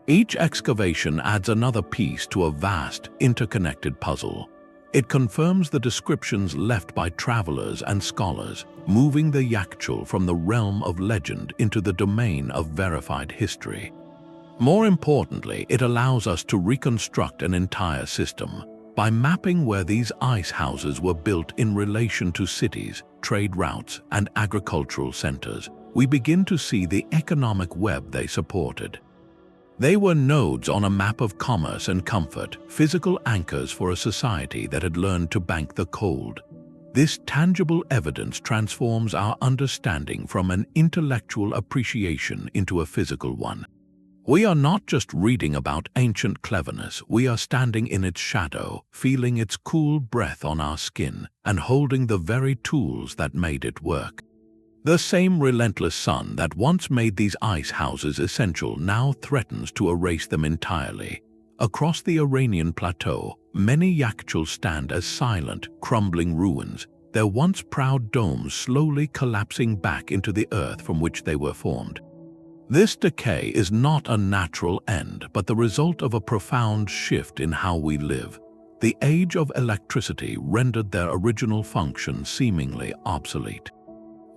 Each excavation adds another piece to a vast, interconnected puzzle. It confirms the descriptions left by travelers and scholars, moving the Yakhchal from the realm of legend into the domain of verified history. More importantly, it allows us to reconstruct an entire system. By mapping where these ice houses were built in relation to cities, trade routes, and agricultural centers, we begin to see the economic web they supported. They were nodes on a map of commerce and comfort, physical anchors for a society that had learned to bank the cold. This tangible evidence transforms our understanding from an intellectual appreciation into a physical one. We are not just reading about ancient cleverness, we are standing in its shadow, feeling its cool breath on our skin, and holding the very tools that made it work. The same relentless sun that once made these ice houses essential now threatens to erase them entirely. Across the Iranian plateau, many yakhchals stand as silent, crumbling ruins, their once proud domes slowly collapsing back into the earth from which they were formed. This decay is not a natural end, but the result of a profound shift in how we live. The age of electricity rendered their original function seemingly obsolete.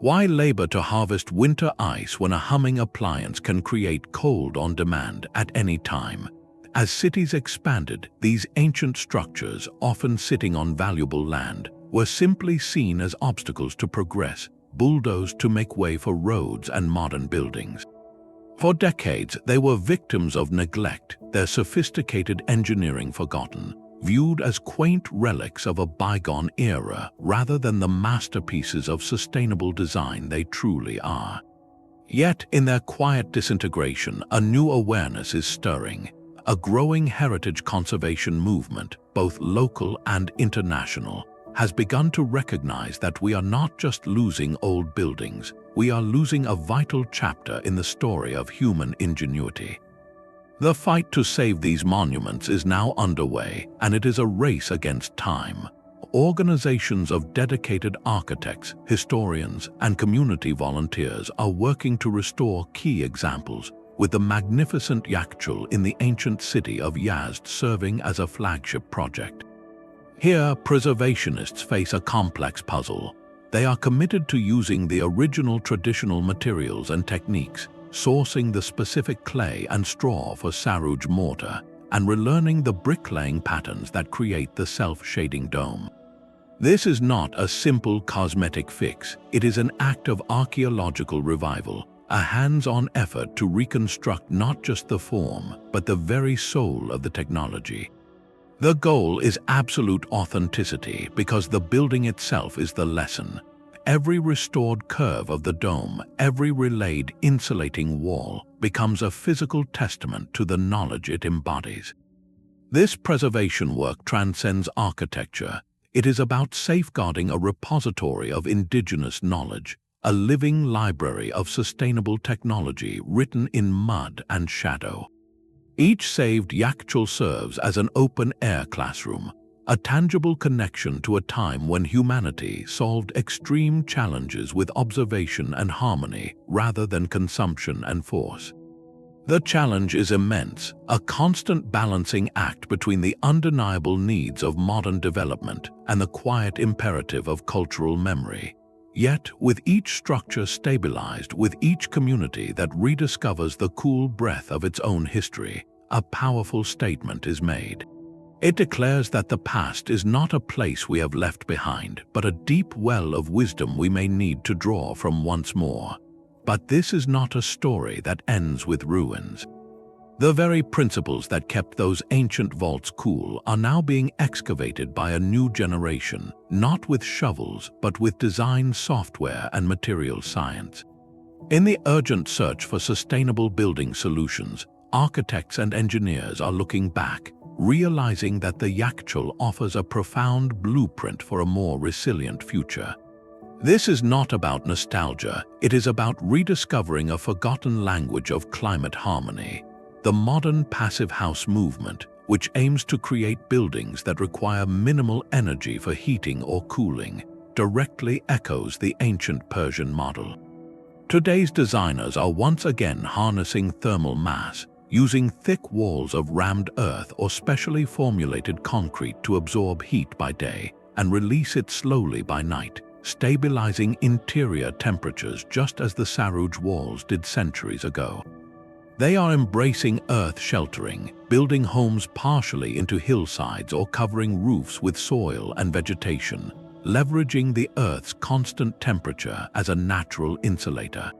Why labor to harvest winter ice when a humming appliance can create cold on demand at any time? As cities expanded, these ancient structures, often sitting on valuable land, were simply seen as obstacles to progress, bulldozed to make way for roads and modern buildings. For decades, they were victims of neglect, their sophisticated engineering forgotten, viewed as quaint relics of a bygone era rather than the masterpieces of sustainable design they truly are. Yet, in their quiet disintegration, a new awareness is stirring. A growing heritage conservation movement, both local and international, has begun to recognize that we are not just losing old buildings, we are losing a vital chapter in the story of human ingenuity. The fight to save these monuments is now underway, and it is a race against time. Organizations of dedicated architects, historians, and community volunteers are working to restore key examples, with the magnificent Yakhchal in the ancient city of Yazd serving as a flagship project. Here, preservationists face a complex puzzle. They are committed to using the original traditional materials and techniques, sourcing the specific clay and straw for sarooj mortar, and relearning the bricklaying patterns that create the self-shading dome. This is not a simple cosmetic fix, it is an act of archaeological revival, a hands-on effort to reconstruct not just the form, but the very soul of the technology. The goal is absolute authenticity because the building itself is the lesson. Every restored curve of the dome, every relayed insulating wall, becomes a physical testament to the knowledge it embodies. This preservation work transcends architecture. It is about safeguarding a repository of indigenous knowledge, a living library of sustainable technology written in mud and shadow. Each saved Yakhchal serves as an open-air classroom, a tangible connection to a time when humanity solved extreme challenges with observation and harmony rather than consumption and force. The challenge is immense, a constant balancing act between the undeniable needs of modern development and the quiet imperative of cultural memory. Yet, with each structure stabilized, with each community that rediscovers the cool breath of its own history, a powerful statement is made. It declares that the past is not a place we have left behind, but a deep well of wisdom we may need to draw from once more. But this is not a story that ends with ruins. The very principles that kept those ancient vaults cool are now being excavated by a new generation, not with shovels, but with design software and material science. In the urgent search for sustainable building solutions, architects and engineers are looking back, realizing that the Yakhchal offers a profound blueprint for a more resilient future. This is not about nostalgia, it is about rediscovering a forgotten language of climate harmony. The modern passive house movement, which aims to create buildings that require minimal energy for heating or cooling, directly echoes the ancient Persian model. Today's designers are once again harnessing thermal mass, using thick walls of rammed earth or specially formulated concrete to absorb heat by day and release it slowly by night, stabilizing interior temperatures just as the Saruj walls did centuries ago. They are embracing earth sheltering, building homes partially into hillsides or covering roofs with soil and vegetation, leveraging the Earth's constant temperature as a natural insulator.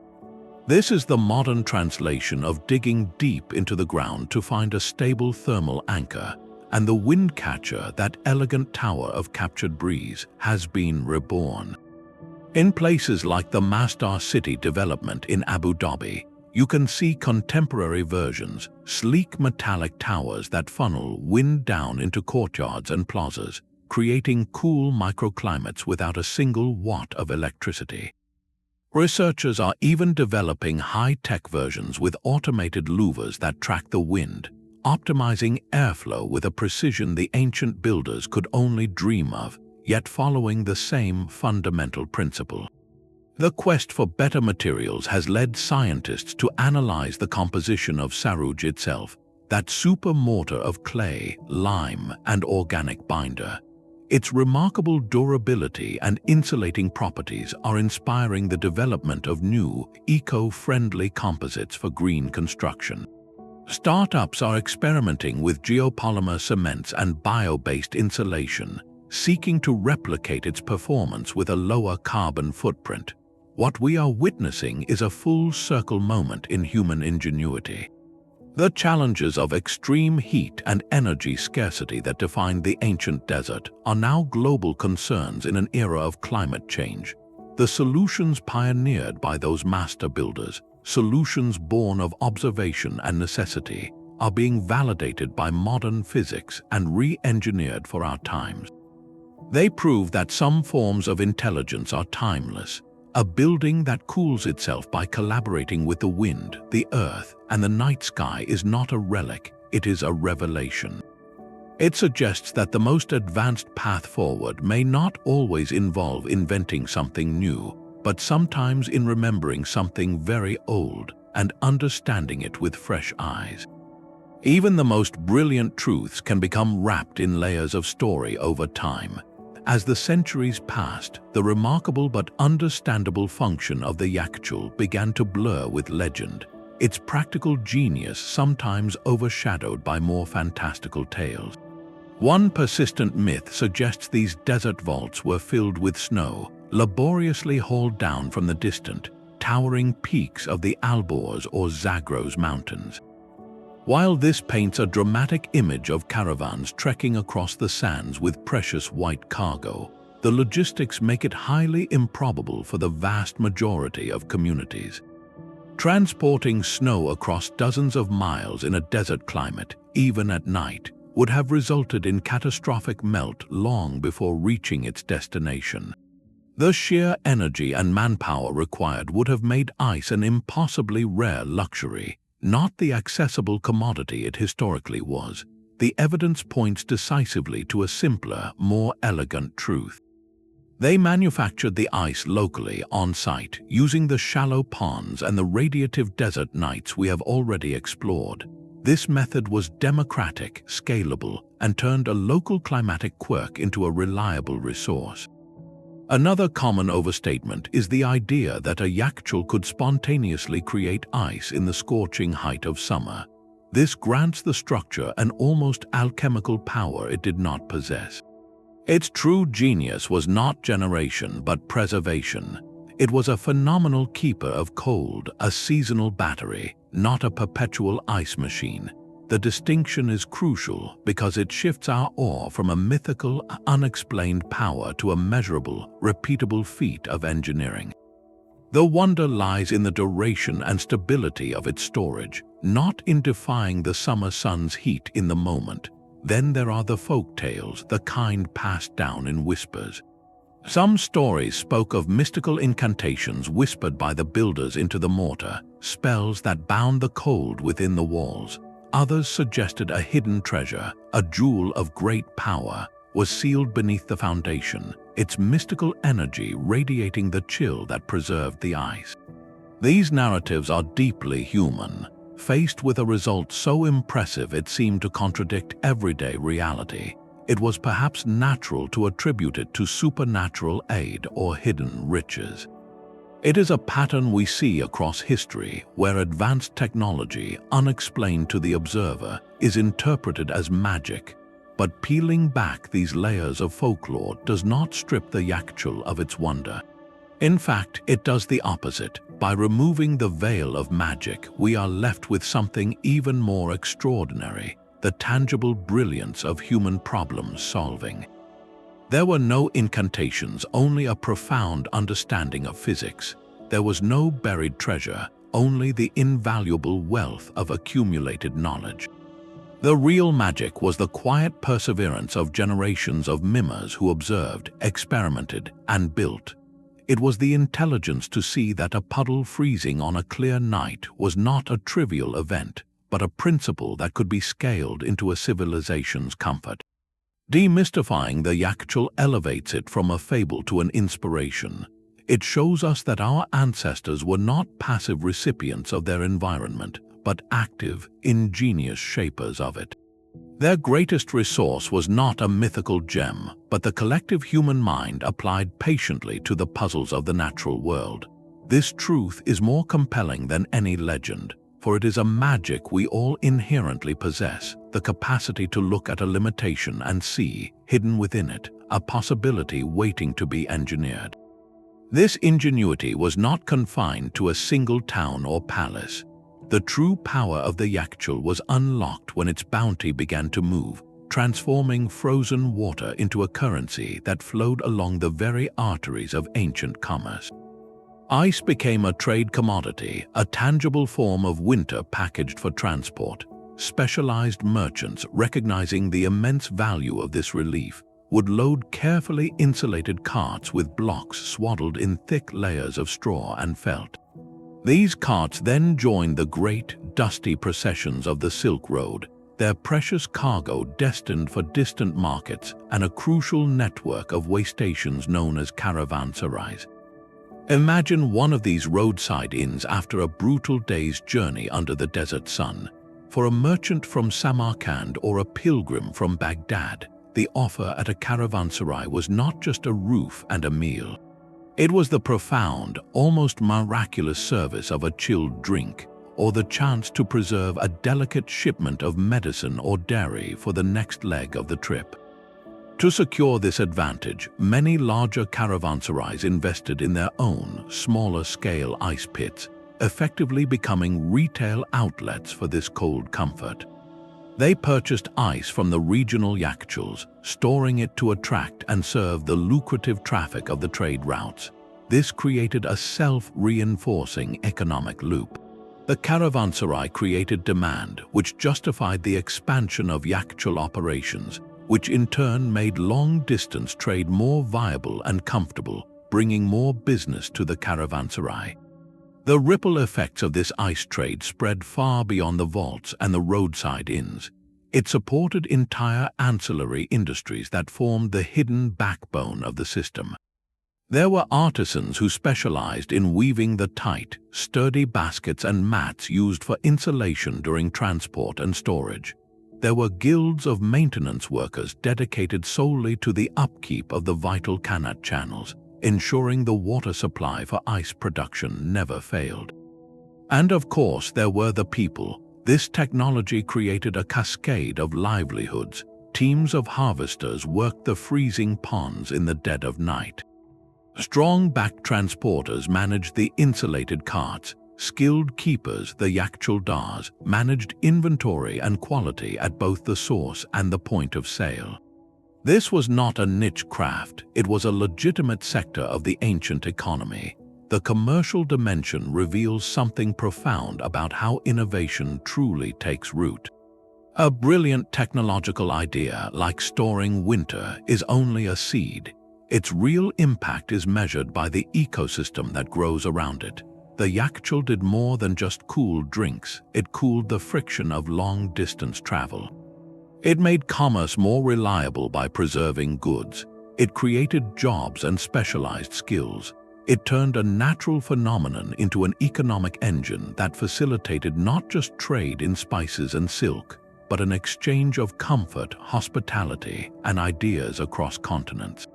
This is the modern translation of digging deep into the ground to find a stable thermal anchor, and the Windcatcher, that elegant tower of captured breeze, has been reborn. In places like the Masdar City development in Abu Dhabi, you can see contemporary versions, sleek metallic towers that funnel wind down into courtyards and plazas, creating cool microclimates without a single watt of electricity. Researchers are even developing high-tech versions with automated louvers that track the wind, optimizing airflow with a precision the ancient builders could only dream of, yet following the same fundamental principle. The quest for better materials has led scientists to analyze the composition of sarooj itself, that super mortar of clay, lime, and organic binder. Its remarkable durability and insulating properties are inspiring the development of new, eco-friendly composites for green construction. Startups are experimenting with geopolymer cements and bio-based insulation, seeking to replicate its performance with a lower carbon footprint. What we are witnessing is a full-circle moment in human ingenuity. The challenges of extreme heat and energy scarcity that defined the ancient desert are now global concerns in an era of climate change. The solutions pioneered by those master builders, solutions born of observation and necessity, are being validated by modern physics and re-engineered for our times. They prove that some forms of intelligence are timeless. A building that cools itself by collaborating with the wind, the earth, and the night sky is not a relic, it is a revelation. It suggests that the most advanced path forward may not always involve inventing something new, but sometimes in remembering something very old and understanding it with fresh eyes. Even the most brilliant truths can become wrapped in layers of story over time. As the centuries passed, the remarkable but understandable function of the Yakhchal began to blur with legend, its practical genius sometimes overshadowed by more fantastical tales. One persistent myth suggests these desert vaults were filled with snow, laboriously hauled down from the distant, towering peaks of the Alborz or Zagros mountains. While this paints a dramatic image of caravans trekking across the sands with precious white cargo, the logistics make it highly improbable for the vast majority of communities. Transporting snow across dozens of miles in a desert climate, even at night, would have resulted in catastrophic melt long before reaching its destination. The sheer energy and manpower required would have made ice an impossibly rare luxury, not the accessible commodity it historically was. The evidence points decisively to a simpler, more elegant truth. They manufactured the ice locally on site, using the shallow ponds and the radiative desert nights we have already explored. This method was democratic, scalable, and turned a local climatic quirk into a reliable resource. Another common overstatement is the idea that a yakhchal could spontaneously create ice in the scorching height of summer. This grants the structure an almost alchemical power it did not possess. Its true genius was not generation but preservation. It was a phenomenal keeper of cold, a seasonal battery, not a perpetual ice machine. The distinction is crucial because it shifts our awe from a mythical, unexplained power to a measurable, repeatable feat of engineering. The wonder lies in the duration and stability of its storage, not in defying the summer sun's heat in the moment. Then there are the folk tales, the kind passed down in whispers. Some stories spoke of mystical incantations whispered by the builders into the mortar, spells that bound the cold within the walls. Others suggested a hidden treasure, a jewel of great power, was sealed beneath the foundation, its mystical energy radiating the chill that preserved the ice. These narratives are deeply human, faced with a result so impressive it seemed to contradict everyday reality. It was perhaps natural to attribute it to supernatural aid or hidden riches. It is a pattern we see across history where advanced technology, unexplained to the observer, is interpreted as magic. But peeling back these layers of folklore does not strip the Yakhchal of its wonder. In fact, it does the opposite. By removing the veil of magic, we are left with something even more extraordinary: the tangible brilliance of human problem solving. There were no incantations, only a profound understanding of physics. There was no buried treasure, only the invaluable wealth of accumulated knowledge. The real magic was the quiet perseverance of generations of mimers who observed, experimented, and built. It was the intelligence to see that a puddle freezing on a clear night was not a trivial event, but a principle that could be scaled into a civilization's comfort. Demystifying the Yakhchal elevates it from a fable to an inspiration. It shows us that our ancestors were not passive recipients of their environment, but active, ingenious shapers of it. Their greatest resource was not a mythical gem, but the collective human mind applied patiently to the puzzles of the natural world. This truth is more compelling than any legend, for it is a magic we all inherently possess, the capacity to look at a limitation and see, hidden within it, a possibility waiting to be engineered. This ingenuity was not confined to a single town or palace. The true power of the Yakhchal was unlocked when its bounty began to move, transforming frozen water into a currency that flowed along the very arteries of ancient commerce. Ice became a trade commodity, a tangible form of winter packaged for transport. Specialized merchants, recognizing the immense value of this relief, would load carefully insulated carts with blocks swaddled in thick layers of straw and felt. These carts then joined the great, dusty processions of the Silk Road, their precious cargo destined for distant markets and a crucial network of way stations known as caravanserais. Imagine one of these roadside inns after a brutal day's journey under the desert sun. For a merchant from Samarkand or a pilgrim from Baghdad, the offer at a caravanserai was not just a roof and a meal. It was the profound, almost miraculous service of a chilled drink, or the chance to preserve a delicate shipment of medicine or dairy for the next leg of the trip. To secure this advantage, many larger caravanserais invested in their own, smaller-scale ice pits, effectively becoming retail outlets for this cold comfort. They purchased ice from the regional yakhchals, storing it to attract and serve the lucrative traffic of the trade routes. This created a self-reinforcing economic loop. The caravanserai created demand, which justified the expansion of yakhchal operations, which in turn made long-distance trade more viable and comfortable, bringing more business to the caravanserai. The ripple effects of this ice trade spread far beyond the vaults and the roadside inns. It supported entire ancillary industries that formed the hidden backbone of the system. There were artisans who specialized in weaving the tight, sturdy baskets and mats used for insulation during transport and storage. There were guilds of maintenance workers dedicated solely to the upkeep of the vital Kanat channels, ensuring the water supply for ice production never failed. And of course, there were the people. This technology created a cascade of livelihoods. Teams of harvesters worked the freezing ponds in the dead of night. Strong-backed transporters managed the insulated carts. Skilled keepers, the Yakhchāl-Dārs, managed inventory and quality at both the source and the point of sale. This was not a niche craft, it was a legitimate sector of the ancient economy. The commercial dimension reveals something profound about how innovation truly takes root. A brilliant technological idea, like storing winter, is only a seed. Its real impact is measured by the ecosystem that grows around it. The Yakhchal did more than just cool drinks, it cooled the friction of long-distance travel. It made commerce more reliable by preserving goods. It created jobs and specialized skills. It turned a natural phenomenon into an economic engine that facilitated not just trade in spices and silk, but an exchange of comfort, hospitality, and ideas across continents.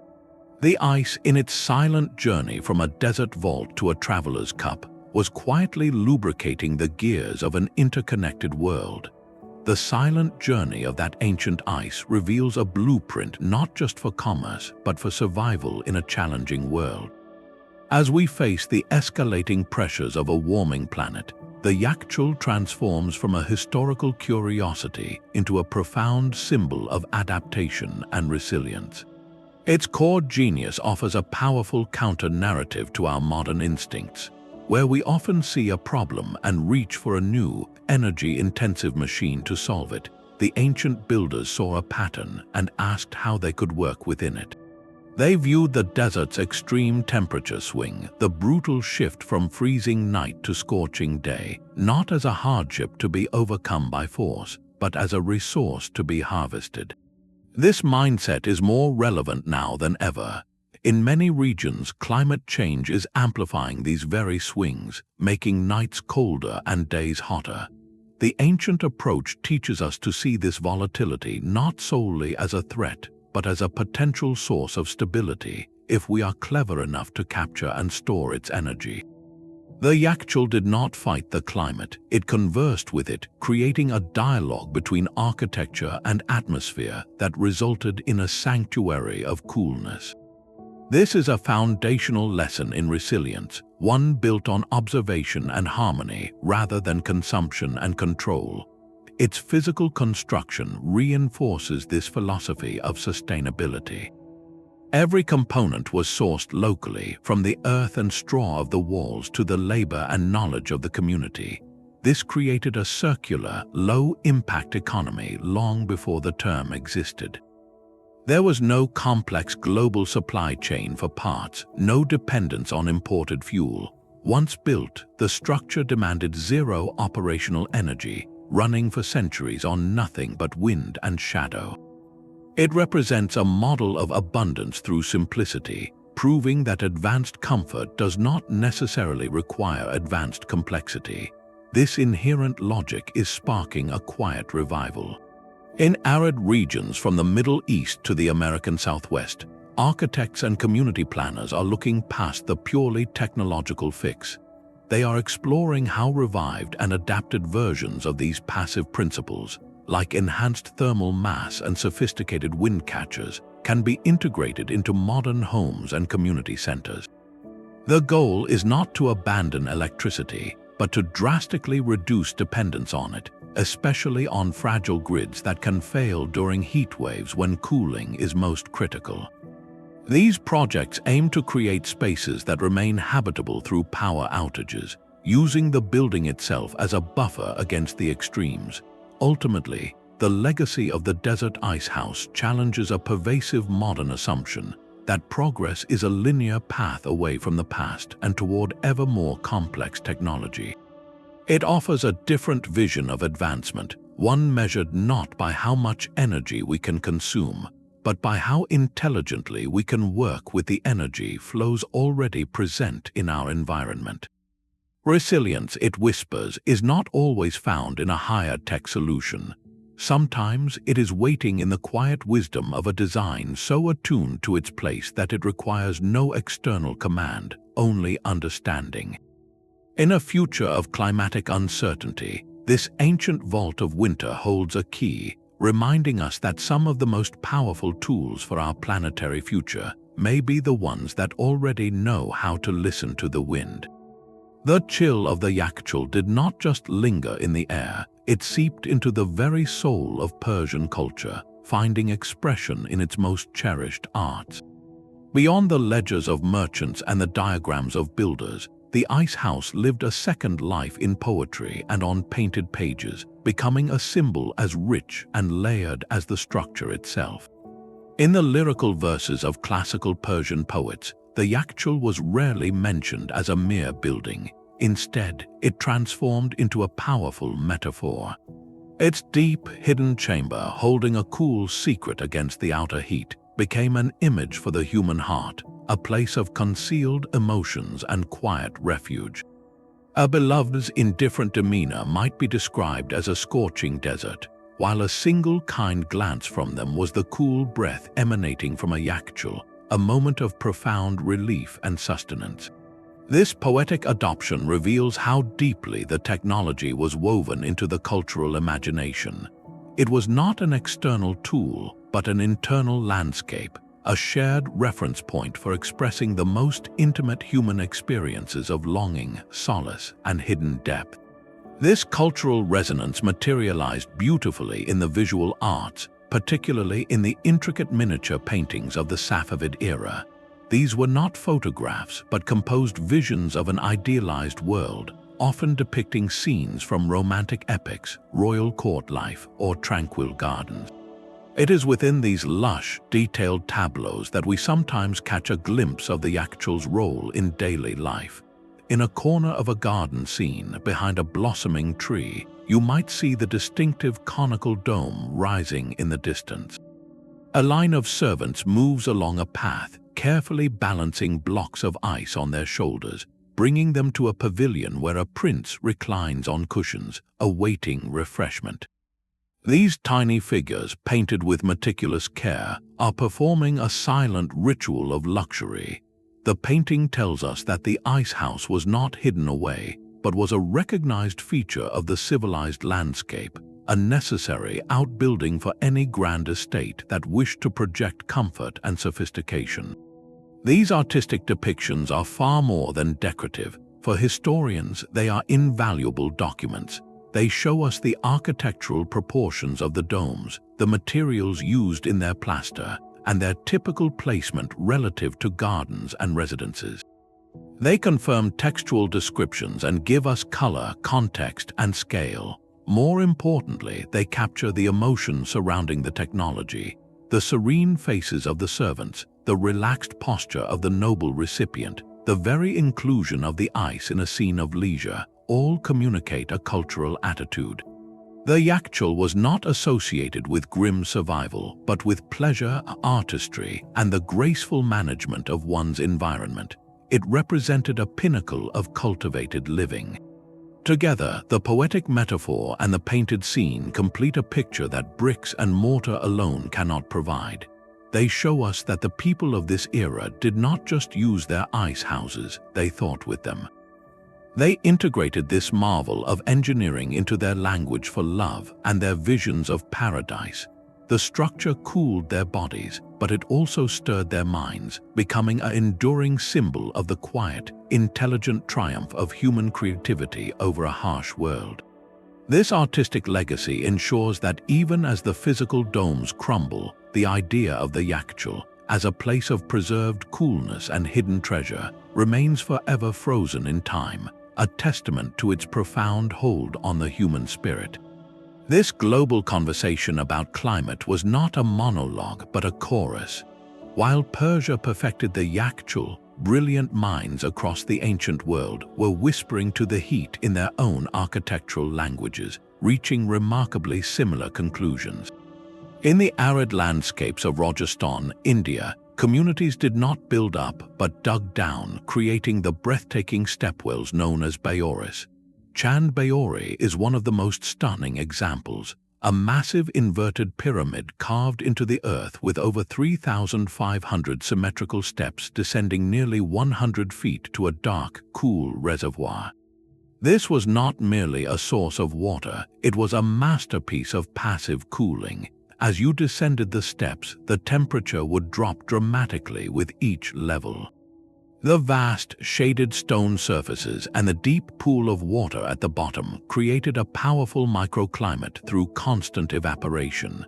The ice, in its silent journey from a desert vault to a traveler's cup, was quietly lubricating the gears of an interconnected world. The silent journey of that ancient ice reveals a blueprint not just for commerce, but for survival in a challenging world. As we face the escalating pressures of a warming planet, the Yakhchal transforms from a historical curiosity into a profound symbol of adaptation and resilience. Its core genius offers a powerful counter-narrative to our modern instincts, where we often see a problem and reach for a new, energy-intensive machine to solve it. The ancient builders saw a pattern and asked how they could work within it. They viewed the desert's extreme temperature swing, the brutal shift from freezing night to scorching day, not as a hardship to be overcome by force, but as a resource to be harvested. This mindset is more relevant now than ever. In many regions, climate change is amplifying these very swings, making nights colder and days hotter. The ancient approach teaches us to see this volatility not solely as a threat, but as a potential source of stability, if we are clever enough to capture and store its energy. The Yakhchal did not fight the climate, it conversed with it, creating a dialogue between architecture and atmosphere that resulted in a sanctuary of coolness. This is a foundational lesson in resilience, one built on observation and harmony rather than consumption and control. Its physical construction reinforces this philosophy of sustainability. Every component was sourced locally, from the earth and straw of the walls to the labor and knowledge of the community. This created a circular, low-impact economy long before the term existed. There was no complex global supply chain for parts, no dependence on imported fuel. Once built, the structure demanded zero operational energy, running for centuries on nothing but wind and shadow. It represents a model of abundance through simplicity, proving that advanced comfort does not necessarily require advanced complexity. This inherent logic is sparking a quiet revival. In arid regions from the Middle East to the American Southwest, architects and community planners are looking past the purely technological fix. They are exploring how revived and adapted versions of these passive principles, like enhanced thermal mass and sophisticated windcatchers, can be integrated into modern homes and community centers. The goal is not to abandon electricity, but to drastically reduce dependence on it, especially on fragile grids that can fail during heat waves when cooling is most critical. These projects aim to create spaces that remain habitable through power outages, using the building itself as a buffer against the extremes. Ultimately, the legacy of the desert ice house challenges a pervasive modern assumption that progress is a linear path away from the past and toward ever more complex technology. It offers a different vision of advancement, one measured not by how much energy we can consume, but by how intelligently we can work with the energy flows already present in our environment. Resilience, it whispers, is not always found in a higher tech solution. Sometimes it is waiting in the quiet wisdom of a design so attuned to its place that it requires no external command, only understanding. In a future of climatic uncertainty, this ancient vault of winter holds a key, reminding us that some of the most powerful tools for our planetary future may be the ones that already know how to listen to the wind. The chill of the Yakhchal did not just linger in the air, it seeped into the very soul of Persian culture, finding expression in its most cherished arts. Beyond the ledgers of merchants and the diagrams of builders, the ice house lived a second life in poetry and on painted pages, becoming a symbol as rich and layered as the structure itself. In the lyrical verses of classical Persian poets, the Yakhchal was rarely mentioned as a mere building. Instead, it transformed into a powerful metaphor. Its deep, hidden chamber, holding a cool secret against the outer heat, became an image for the human heart, a place of concealed emotions and quiet refuge. A beloved's indifferent demeanor might be described as a scorching desert, while a single kind glance from them was the cool breath emanating from a Yakhchal, a moment of profound relief and sustenance. This poetic adoption reveals how deeply the technology was woven into the cultural imagination. It was not an external tool, but an internal landscape, a shared reference point for expressing the most intimate human experiences of longing, solace, and hidden depth. This cultural resonance materialized beautifully in the visual arts, particularly in the intricate miniature paintings of the Safavid era. These were not photographs, but composed visions of an idealized world, often depicting scenes from romantic epics, royal court life, or tranquil gardens. It is within these lush, detailed tableaus that we sometimes catch a glimpse of the Yakhchal's role in daily life. In a corner of a garden scene, behind a blossoming tree, you might see the distinctive conical dome rising in the distance. A line of servants moves along a path, carefully balancing blocks of ice on their shoulders, bringing them to a pavilion where a prince reclines on cushions, awaiting refreshment. These tiny figures, painted with meticulous care, are performing a silent ritual of luxury. The painting tells us that the ice house was not hidden away, but was a recognized feature of the civilized landscape, a necessary outbuilding for any grand estate that wished to project comfort and sophistication. These artistic depictions are far more than decorative. For historians, they are invaluable documents. They show us the architectural proportions of the domes, the materials used in their plaster, and their typical placement relative to gardens and residences. They confirm textual descriptions and give us color, context, and scale. More importantly, they capture the emotion surrounding the technology, the serene faces of the servants, the relaxed posture of the noble recipient, the very inclusion of the ice in a scene of leisure, all communicate a cultural attitude. The Yakhchal was not associated with grim survival, but with pleasure, artistry, and the graceful management of one's environment. It represented a pinnacle of cultivated living. Together, the poetic metaphor and the painted scene complete a picture that bricks and mortar alone cannot provide. They show us that the people of this era did not just use their ice houses, they thought with them. They integrated this marvel of engineering into their language for love and their visions of paradise. The structure cooled their bodies, but it also stirred their minds, becoming an enduring symbol of the quiet, intelligent triumph of human creativity over a harsh world. This artistic legacy ensures that even as the physical domes crumble, the idea of the Yakhchal, as a place of preserved coolness and hidden treasure, remains forever frozen in time, a testament to its profound hold on the human spirit. This global conversation about climate was not a monologue but a chorus. While Persia perfected the Yakhchal, brilliant minds across the ancient world were whispering to the heat in their own architectural languages, reaching remarkably similar conclusions. In the arid landscapes of Rajasthan, India, communities did not build up but dug down, creating the breathtaking stepwells known as bayoris. Chand Bayori is one of the most stunning examples, a massive inverted pyramid carved into the earth with over 3,500 symmetrical steps descending nearly 100 feet to a dark, cool reservoir. This was not merely a source of water, it was a masterpiece of passive cooling. As you descended the steps, the temperature would drop dramatically with each level. The vast, shaded stone surfaces and the deep pool of water at the bottom created a powerful microclimate through constant evaporation.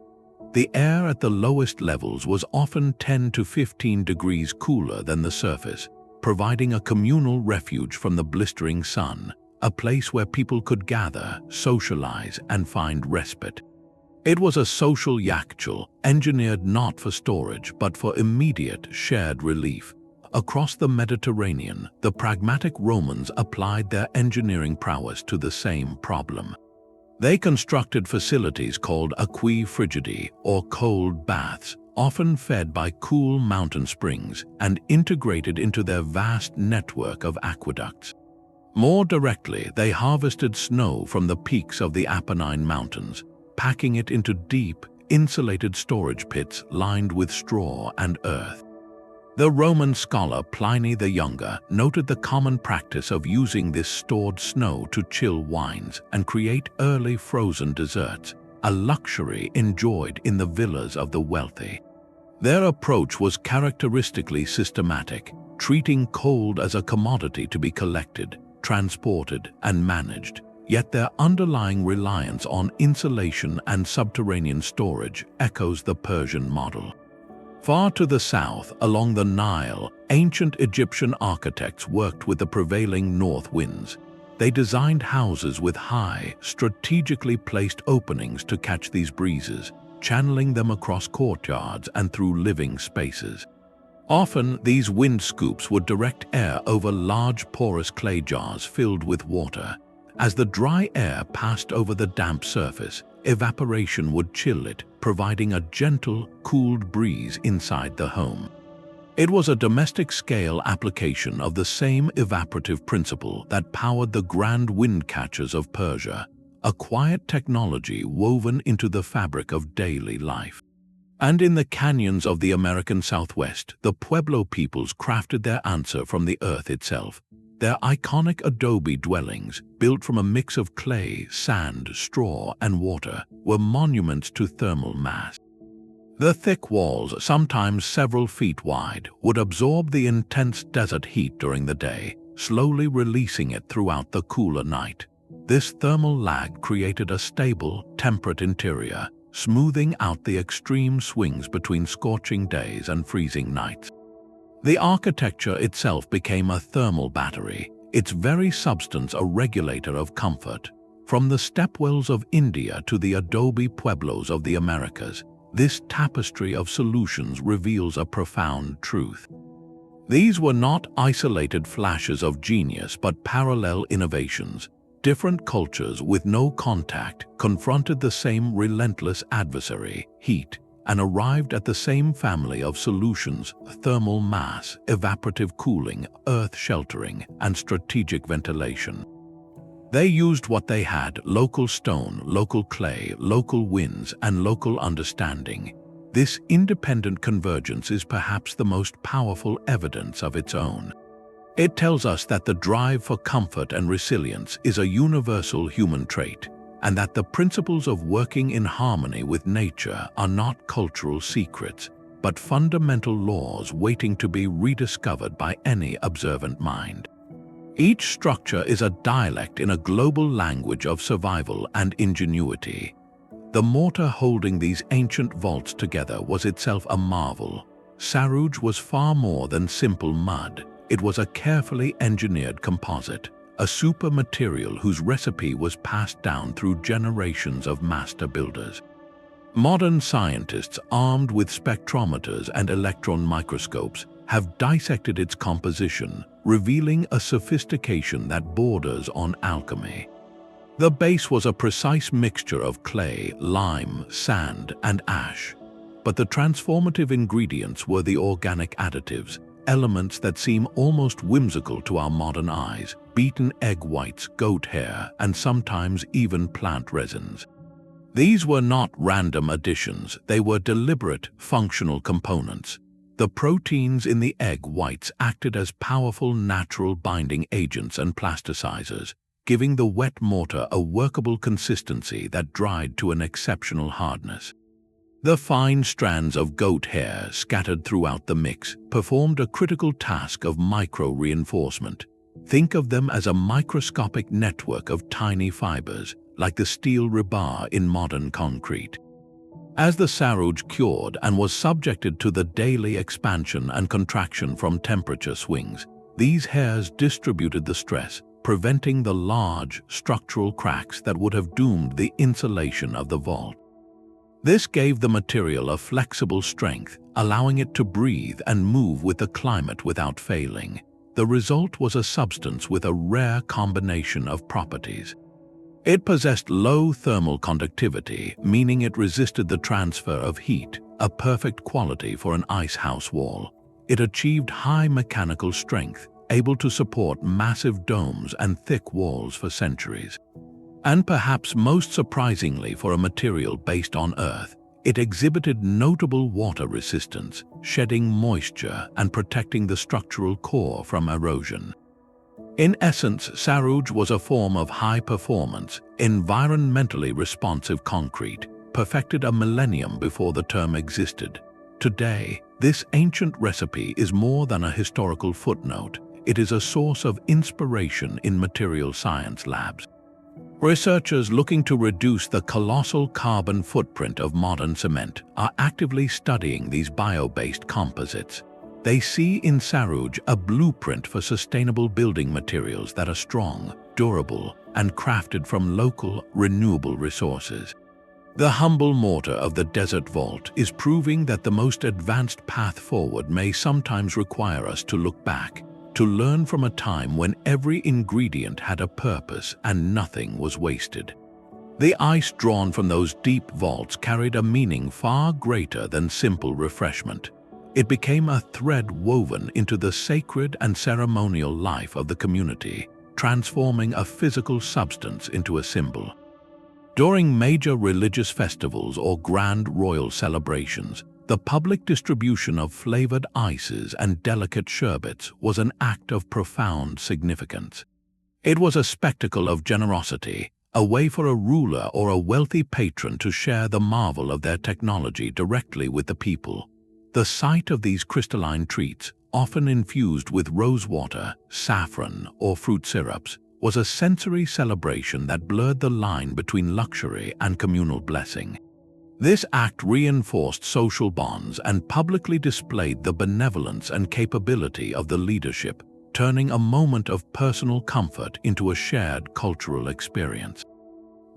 The air at the lowest levels was often 10 to 15 degrees cooler than the surface, providing a communal refuge from the blistering sun, a place where people could gather, socialize, and find respite. It was a social yakhchal, engineered not for storage but for immediate shared relief. Across the Mediterranean, the pragmatic Romans applied their engineering prowess to the same problem. They constructed facilities called aquae frigidi, or cold baths, often fed by cool mountain springs and integrated into their vast network of aqueducts. More directly, they harvested snow from the peaks of the Apennine Mountains, packing it into deep, insulated storage pits lined with straw and earth. The Roman scholar Pliny the Younger noted the common practice of using this stored snow to chill wines and create early frozen desserts, a luxury enjoyed in the villas of the wealthy. Their approach was characteristically systematic, treating cold as a commodity to be collected, transported, and managed, yet their underlying reliance on insulation and subterranean storage echoes the Persian model. Far to the south, along the Nile, ancient Egyptian architects worked with the prevailing north winds. They designed houses with high, strategically placed openings to catch these breezes, channeling them across courtyards and through living spaces. Often, these wind scoops would direct air over large porous clay jars filled with water. As the dry air passed over the damp surface, evaporation would chill it, providing a gentle, cooled breeze inside the home. It was a domestic-scale application of the same evaporative principle that powered the grand windcatchers of Persia, a quiet technology woven into the fabric of daily life. And in the canyons of the American Southwest, the Pueblo peoples crafted their answer from the earth itself. Their iconic adobe dwellings, built from a mix of clay, sand, straw, and water, were monuments to thermal mass. The thick walls, sometimes several feet wide, would absorb the intense desert heat during the day, slowly releasing it throughout the cooler night. This thermal lag created a stable, temperate interior, smoothing out the extreme swings between scorching days and freezing nights. The architecture itself became a thermal battery, its very substance a regulator of comfort. From the stepwells of India to the adobe pueblos of the Americas, this tapestry of solutions reveals a profound truth. These were not isolated flashes of genius but parallel innovations. Different cultures with no contact confronted the same relentless adversary, heat, and arrived at the same family of solutions: thermal mass, evaporative cooling, earth sheltering, and strategic ventilation. They used what they had: local stone, local clay, local winds, and local understanding. This independent convergence is perhaps the most powerful evidence of its own. It tells us that the drive for comfort and resilience is a universal human trait, and that the principles of working in harmony with nature are not cultural secrets, but fundamental laws waiting to be rediscovered by any observant mind. Each structure is a dialect in a global language of survival and ingenuity. The mortar holding these ancient vaults together was itself a marvel. Saruj was far more than simple mud. It was a carefully engineered composite, a super material whose recipe was passed down through generations of master builders. Modern scientists, armed with spectrometers and electron microscopes, have dissected its composition, revealing a sophistication that borders on alchemy. The base was a precise mixture of clay, lime, sand, and ash, but the transformative ingredients were the organic additives, elements that seem almost whimsical to our modern eyes: beaten egg whites, goat hair, and sometimes even plant resins. These were not random additions, they were deliberate, functional components. The proteins in the egg whites acted as powerful natural binding agents and plasticizers, giving the wet mortar a workable consistency that dried to an exceptional hardness. The fine strands of goat hair scattered throughout the mix performed a critical task of micro-reinforcement. Think of them as a microscopic network of tiny fibers, like the steel rebar in modern concrete. As the sarooj cured and was subjected to the daily expansion and contraction from temperature swings, these hairs distributed the stress, preventing the large structural cracks that would have doomed the insulation of the vault. This gave the material a flexible strength, allowing it to breathe and move with the climate without failing. The result was a substance with a rare combination of properties. It possessed low thermal conductivity, meaning it resisted the transfer of heat, a perfect quality for an ice house wall. It achieved high mechanical strength, able to support massive domes and thick walls for centuries. And perhaps most surprisingly for a material based on Earth, it exhibited notable water resistance, shedding moisture and protecting the structural core from erosion. In essence, sarooj was a form of high-performance, environmentally responsive concrete, perfected a millennium before the term existed. Today, this ancient recipe is more than a historical footnote. It is a source of inspiration in material science labs. Researchers looking to reduce the colossal carbon footprint of modern cement are actively studying these bio-based composites. They see in sarooj a blueprint for sustainable building materials that are strong, durable, and crafted from local, renewable resources. The humble mortar of the desert vault is proving that the most advanced path forward may sometimes require us to look back, to learn from a time when every ingredient had a purpose and nothing was wasted. The ice drawn from those deep vaults carried a meaning far greater than simple refreshment. It became a thread woven into the sacred and ceremonial life of the community, transforming a physical substance into a symbol. During major religious festivals or grand royal celebrations, the public distribution of flavored ices and delicate sherbets was an act of profound significance. It was a spectacle of generosity, a way for a ruler or a wealthy patron to share the marvel of their technology directly with the people. The sight of these crystalline treats, often infused with rosewater, saffron, or fruit syrups, was a sensory celebration that blurred the line between luxury and communal blessing. This act reinforced social bonds and publicly displayed the benevolence and capability of the leadership, turning a moment of personal comfort into a shared cultural experience.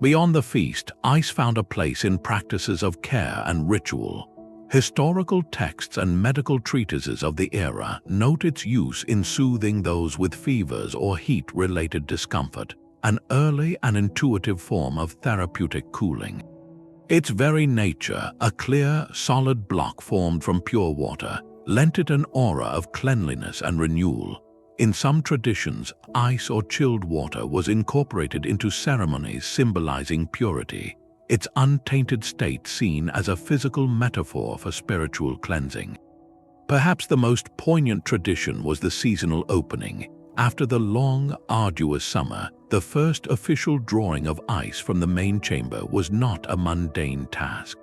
Beyond the feast, ice found a place in practices of care and ritual. Historical texts and medical treatises of the era note its use in soothing those with fevers or heat-related discomfort, an early and intuitive form of therapeutic cooling. Its very nature, a clear, solid block formed from pure water, lent it an aura of cleanliness and renewal. In some traditions, ice or chilled water was incorporated into ceremonies symbolizing purity, its untainted state seen as a physical metaphor for spiritual cleansing. Perhaps the most poignant tradition was the seasonal opening. After the long, arduous summer, the first official drawing of ice from the main chamber was not a mundane task.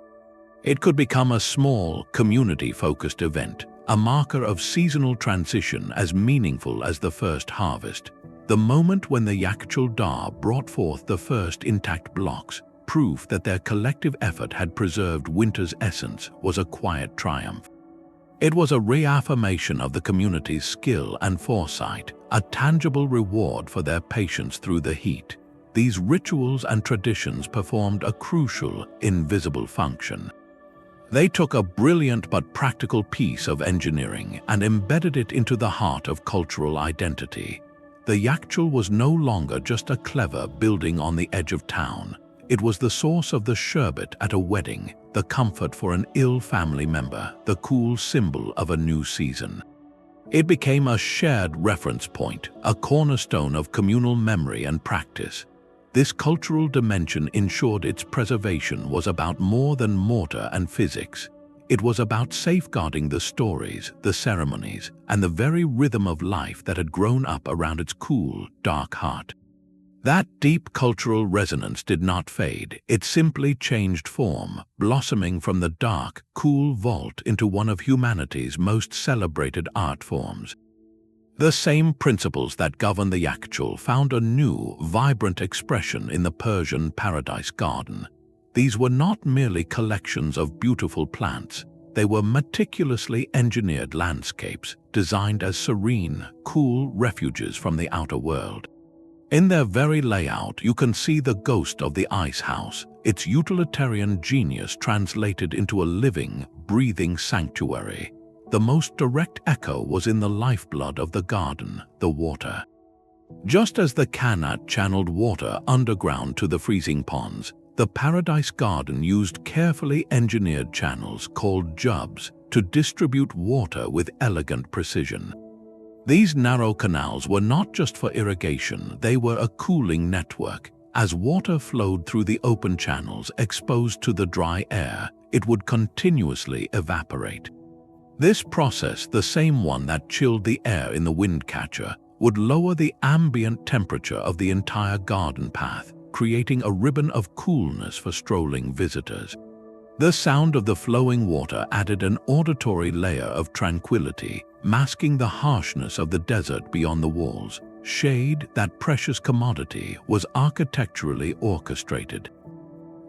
It could become a small, community-focused event, a marker of seasonal transition as meaningful as the first harvest. The moment when the Yakhchāl-Dār brought forth the first intact blocks, proof that their collective effort had preserved winter's essence, was a quiet triumph. It was a reaffirmation of the community's skill and foresight, a tangible reward for their patience through the heat. These rituals and traditions performed a crucial, invisible function. They took a brilliant but practical piece of engineering and embedded it into the heart of cultural identity. The Yakhchal was no longer just a clever building on the edge of town. It was the source of the sherbet at a wedding, the comfort for an ill family member, the cool symbol of a new season. It became a shared reference point, a cornerstone of communal memory and practice. This cultural dimension ensured its preservation was about more than mortar and physics. It was about safeguarding the stories, the ceremonies, and the very rhythm of life that had grown up around its cool, dark heart. That deep cultural resonance did not fade, it simply changed form, blossoming from the dark, cool vault into one of humanity's most celebrated art forms. The same principles that govern the Yakhchal found a new, vibrant expression in the Persian paradise garden. These were not merely collections of beautiful plants, they were meticulously engineered landscapes, designed as serene, cool refuges from the outer world. In their very layout, you can see the ghost of the ice house, its utilitarian genius translated into a living, breathing sanctuary. The most direct echo was in the lifeblood of the garden, the water. Just as the Kanat channeled water underground to the freezing ponds, the Paradise Garden used carefully engineered channels called jubs to distribute water with elegant precision. These narrow canals were not just for irrigation, they were a cooling network. As water flowed through the open channels exposed to the dry air, it would continuously evaporate. This process, the same one that chilled the air in the Windcatcher, would lower the ambient temperature of the entire garden path, creating a ribbon of coolness for strolling visitors. The sound of the flowing water added an auditory layer of tranquility, masking the harshness of the desert beyond the walls. Shade, that precious commodity, was architecturally orchestrated.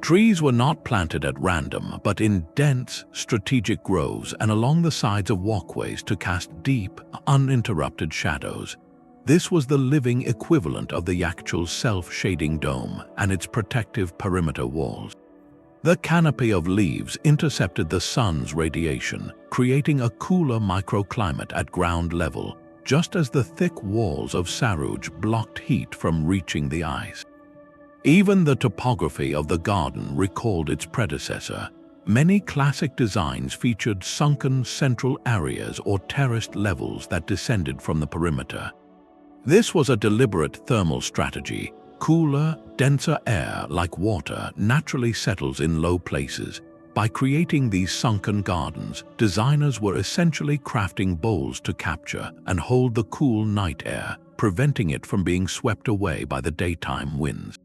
Trees were not planted at random, but in dense, strategic groves and along the sides of walkways to cast deep, uninterrupted shadows. This was the living equivalent of the Yakhchal's self-shading dome and its protective perimeter walls. The canopy of leaves intercepted the sun's radiation, creating a cooler microclimate at ground level, just as the thick walls of Saruj blocked heat from reaching the ice. Even the topography of the garden recalled its predecessor. Many classic designs featured sunken central areas or terraced levels that descended from the perimeter. This was a deliberate thermal strategy. Cooler, denser air, like water, naturally settles in low places. By creating these sunken gardens, designers were essentially crafting bowls to capture and hold the cool night air, preventing it from being swept away by the daytime winds.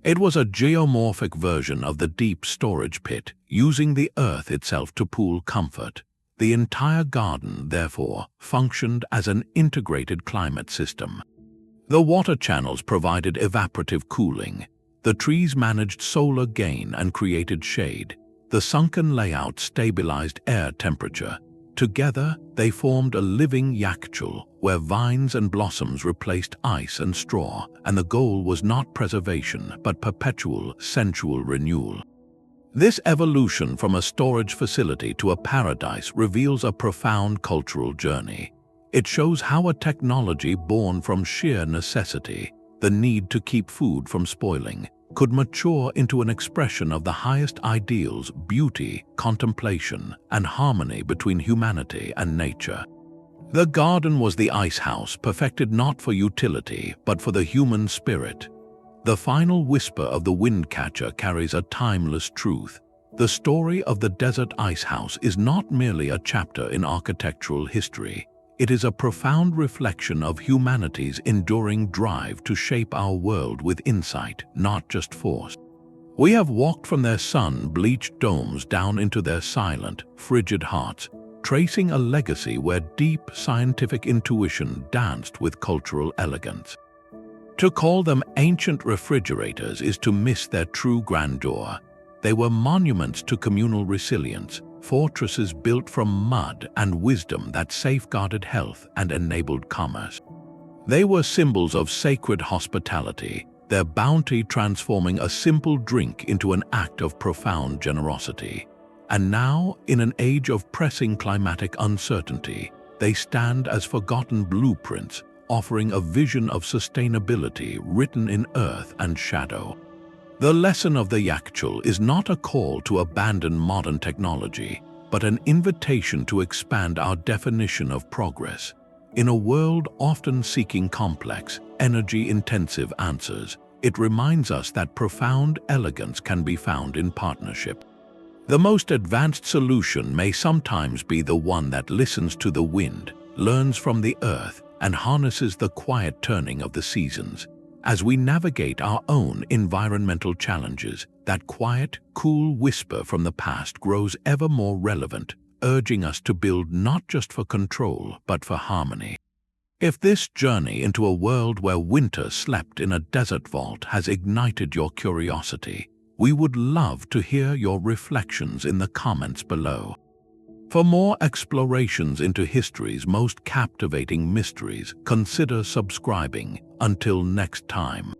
It was a geomorphic version of the deep storage pit, using the earth itself to pool comfort. The entire garden, therefore, functioned as an integrated climate system. The water channels provided evaporative cooling. The trees managed solar gain and created shade. The sunken layout stabilized air temperature. Together, they formed a living Yakhchal, where vines and blossoms replaced ice and straw, and the goal was not preservation, but perpetual, sensual renewal. This evolution from a storage facility to a paradise reveals a profound cultural journey. It shows how a technology born from sheer necessity, the need to keep food from spoiling, could mature into an expression of the highest ideals, beauty, contemplation, and harmony between humanity and nature. The garden was the ice house, perfected not for utility, but for the human spirit. The final whisper of the Windcatcher carries a timeless truth. The story of the desert ice house is not merely a chapter in architectural history. It is a profound reflection of humanity's enduring drive to shape our world with insight, not just force. We have walked from their sun-bleached domes down into their silent, frigid hearts, tracing a legacy where deep scientific intuition danced with cultural elegance. To call them ancient refrigerators is to miss their true grandeur. They were monuments to communal resilience, fortresses built from mud and wisdom that safeguarded health and enabled commerce. They were symbols of sacred hospitality, their bounty transforming a simple drink into an act of profound generosity. And now, in an age of pressing climatic uncertainty, they stand as forgotten blueprints, offering a vision of sustainability written in earth and shadow. The lesson of the Yakhchal is not a call to abandon modern technology, but an invitation to expand our definition of progress. In a world often seeking complex, energy-intensive answers, it reminds us that profound elegance can be found in partnership. The most advanced solution may sometimes be the one that listens to the wind, learns from the earth, and harnesses the quiet turning of the seasons. As we navigate our own environmental challenges, that quiet, cool whisper from the past grows ever more relevant, urging us to build not just for control, but for harmony. If this journey into a world where winter slept in a desert vault has ignited your curiosity, we would love to hear your reflections in the comments below. For more explorations into history's most captivating mysteries, consider subscribing. Until next time.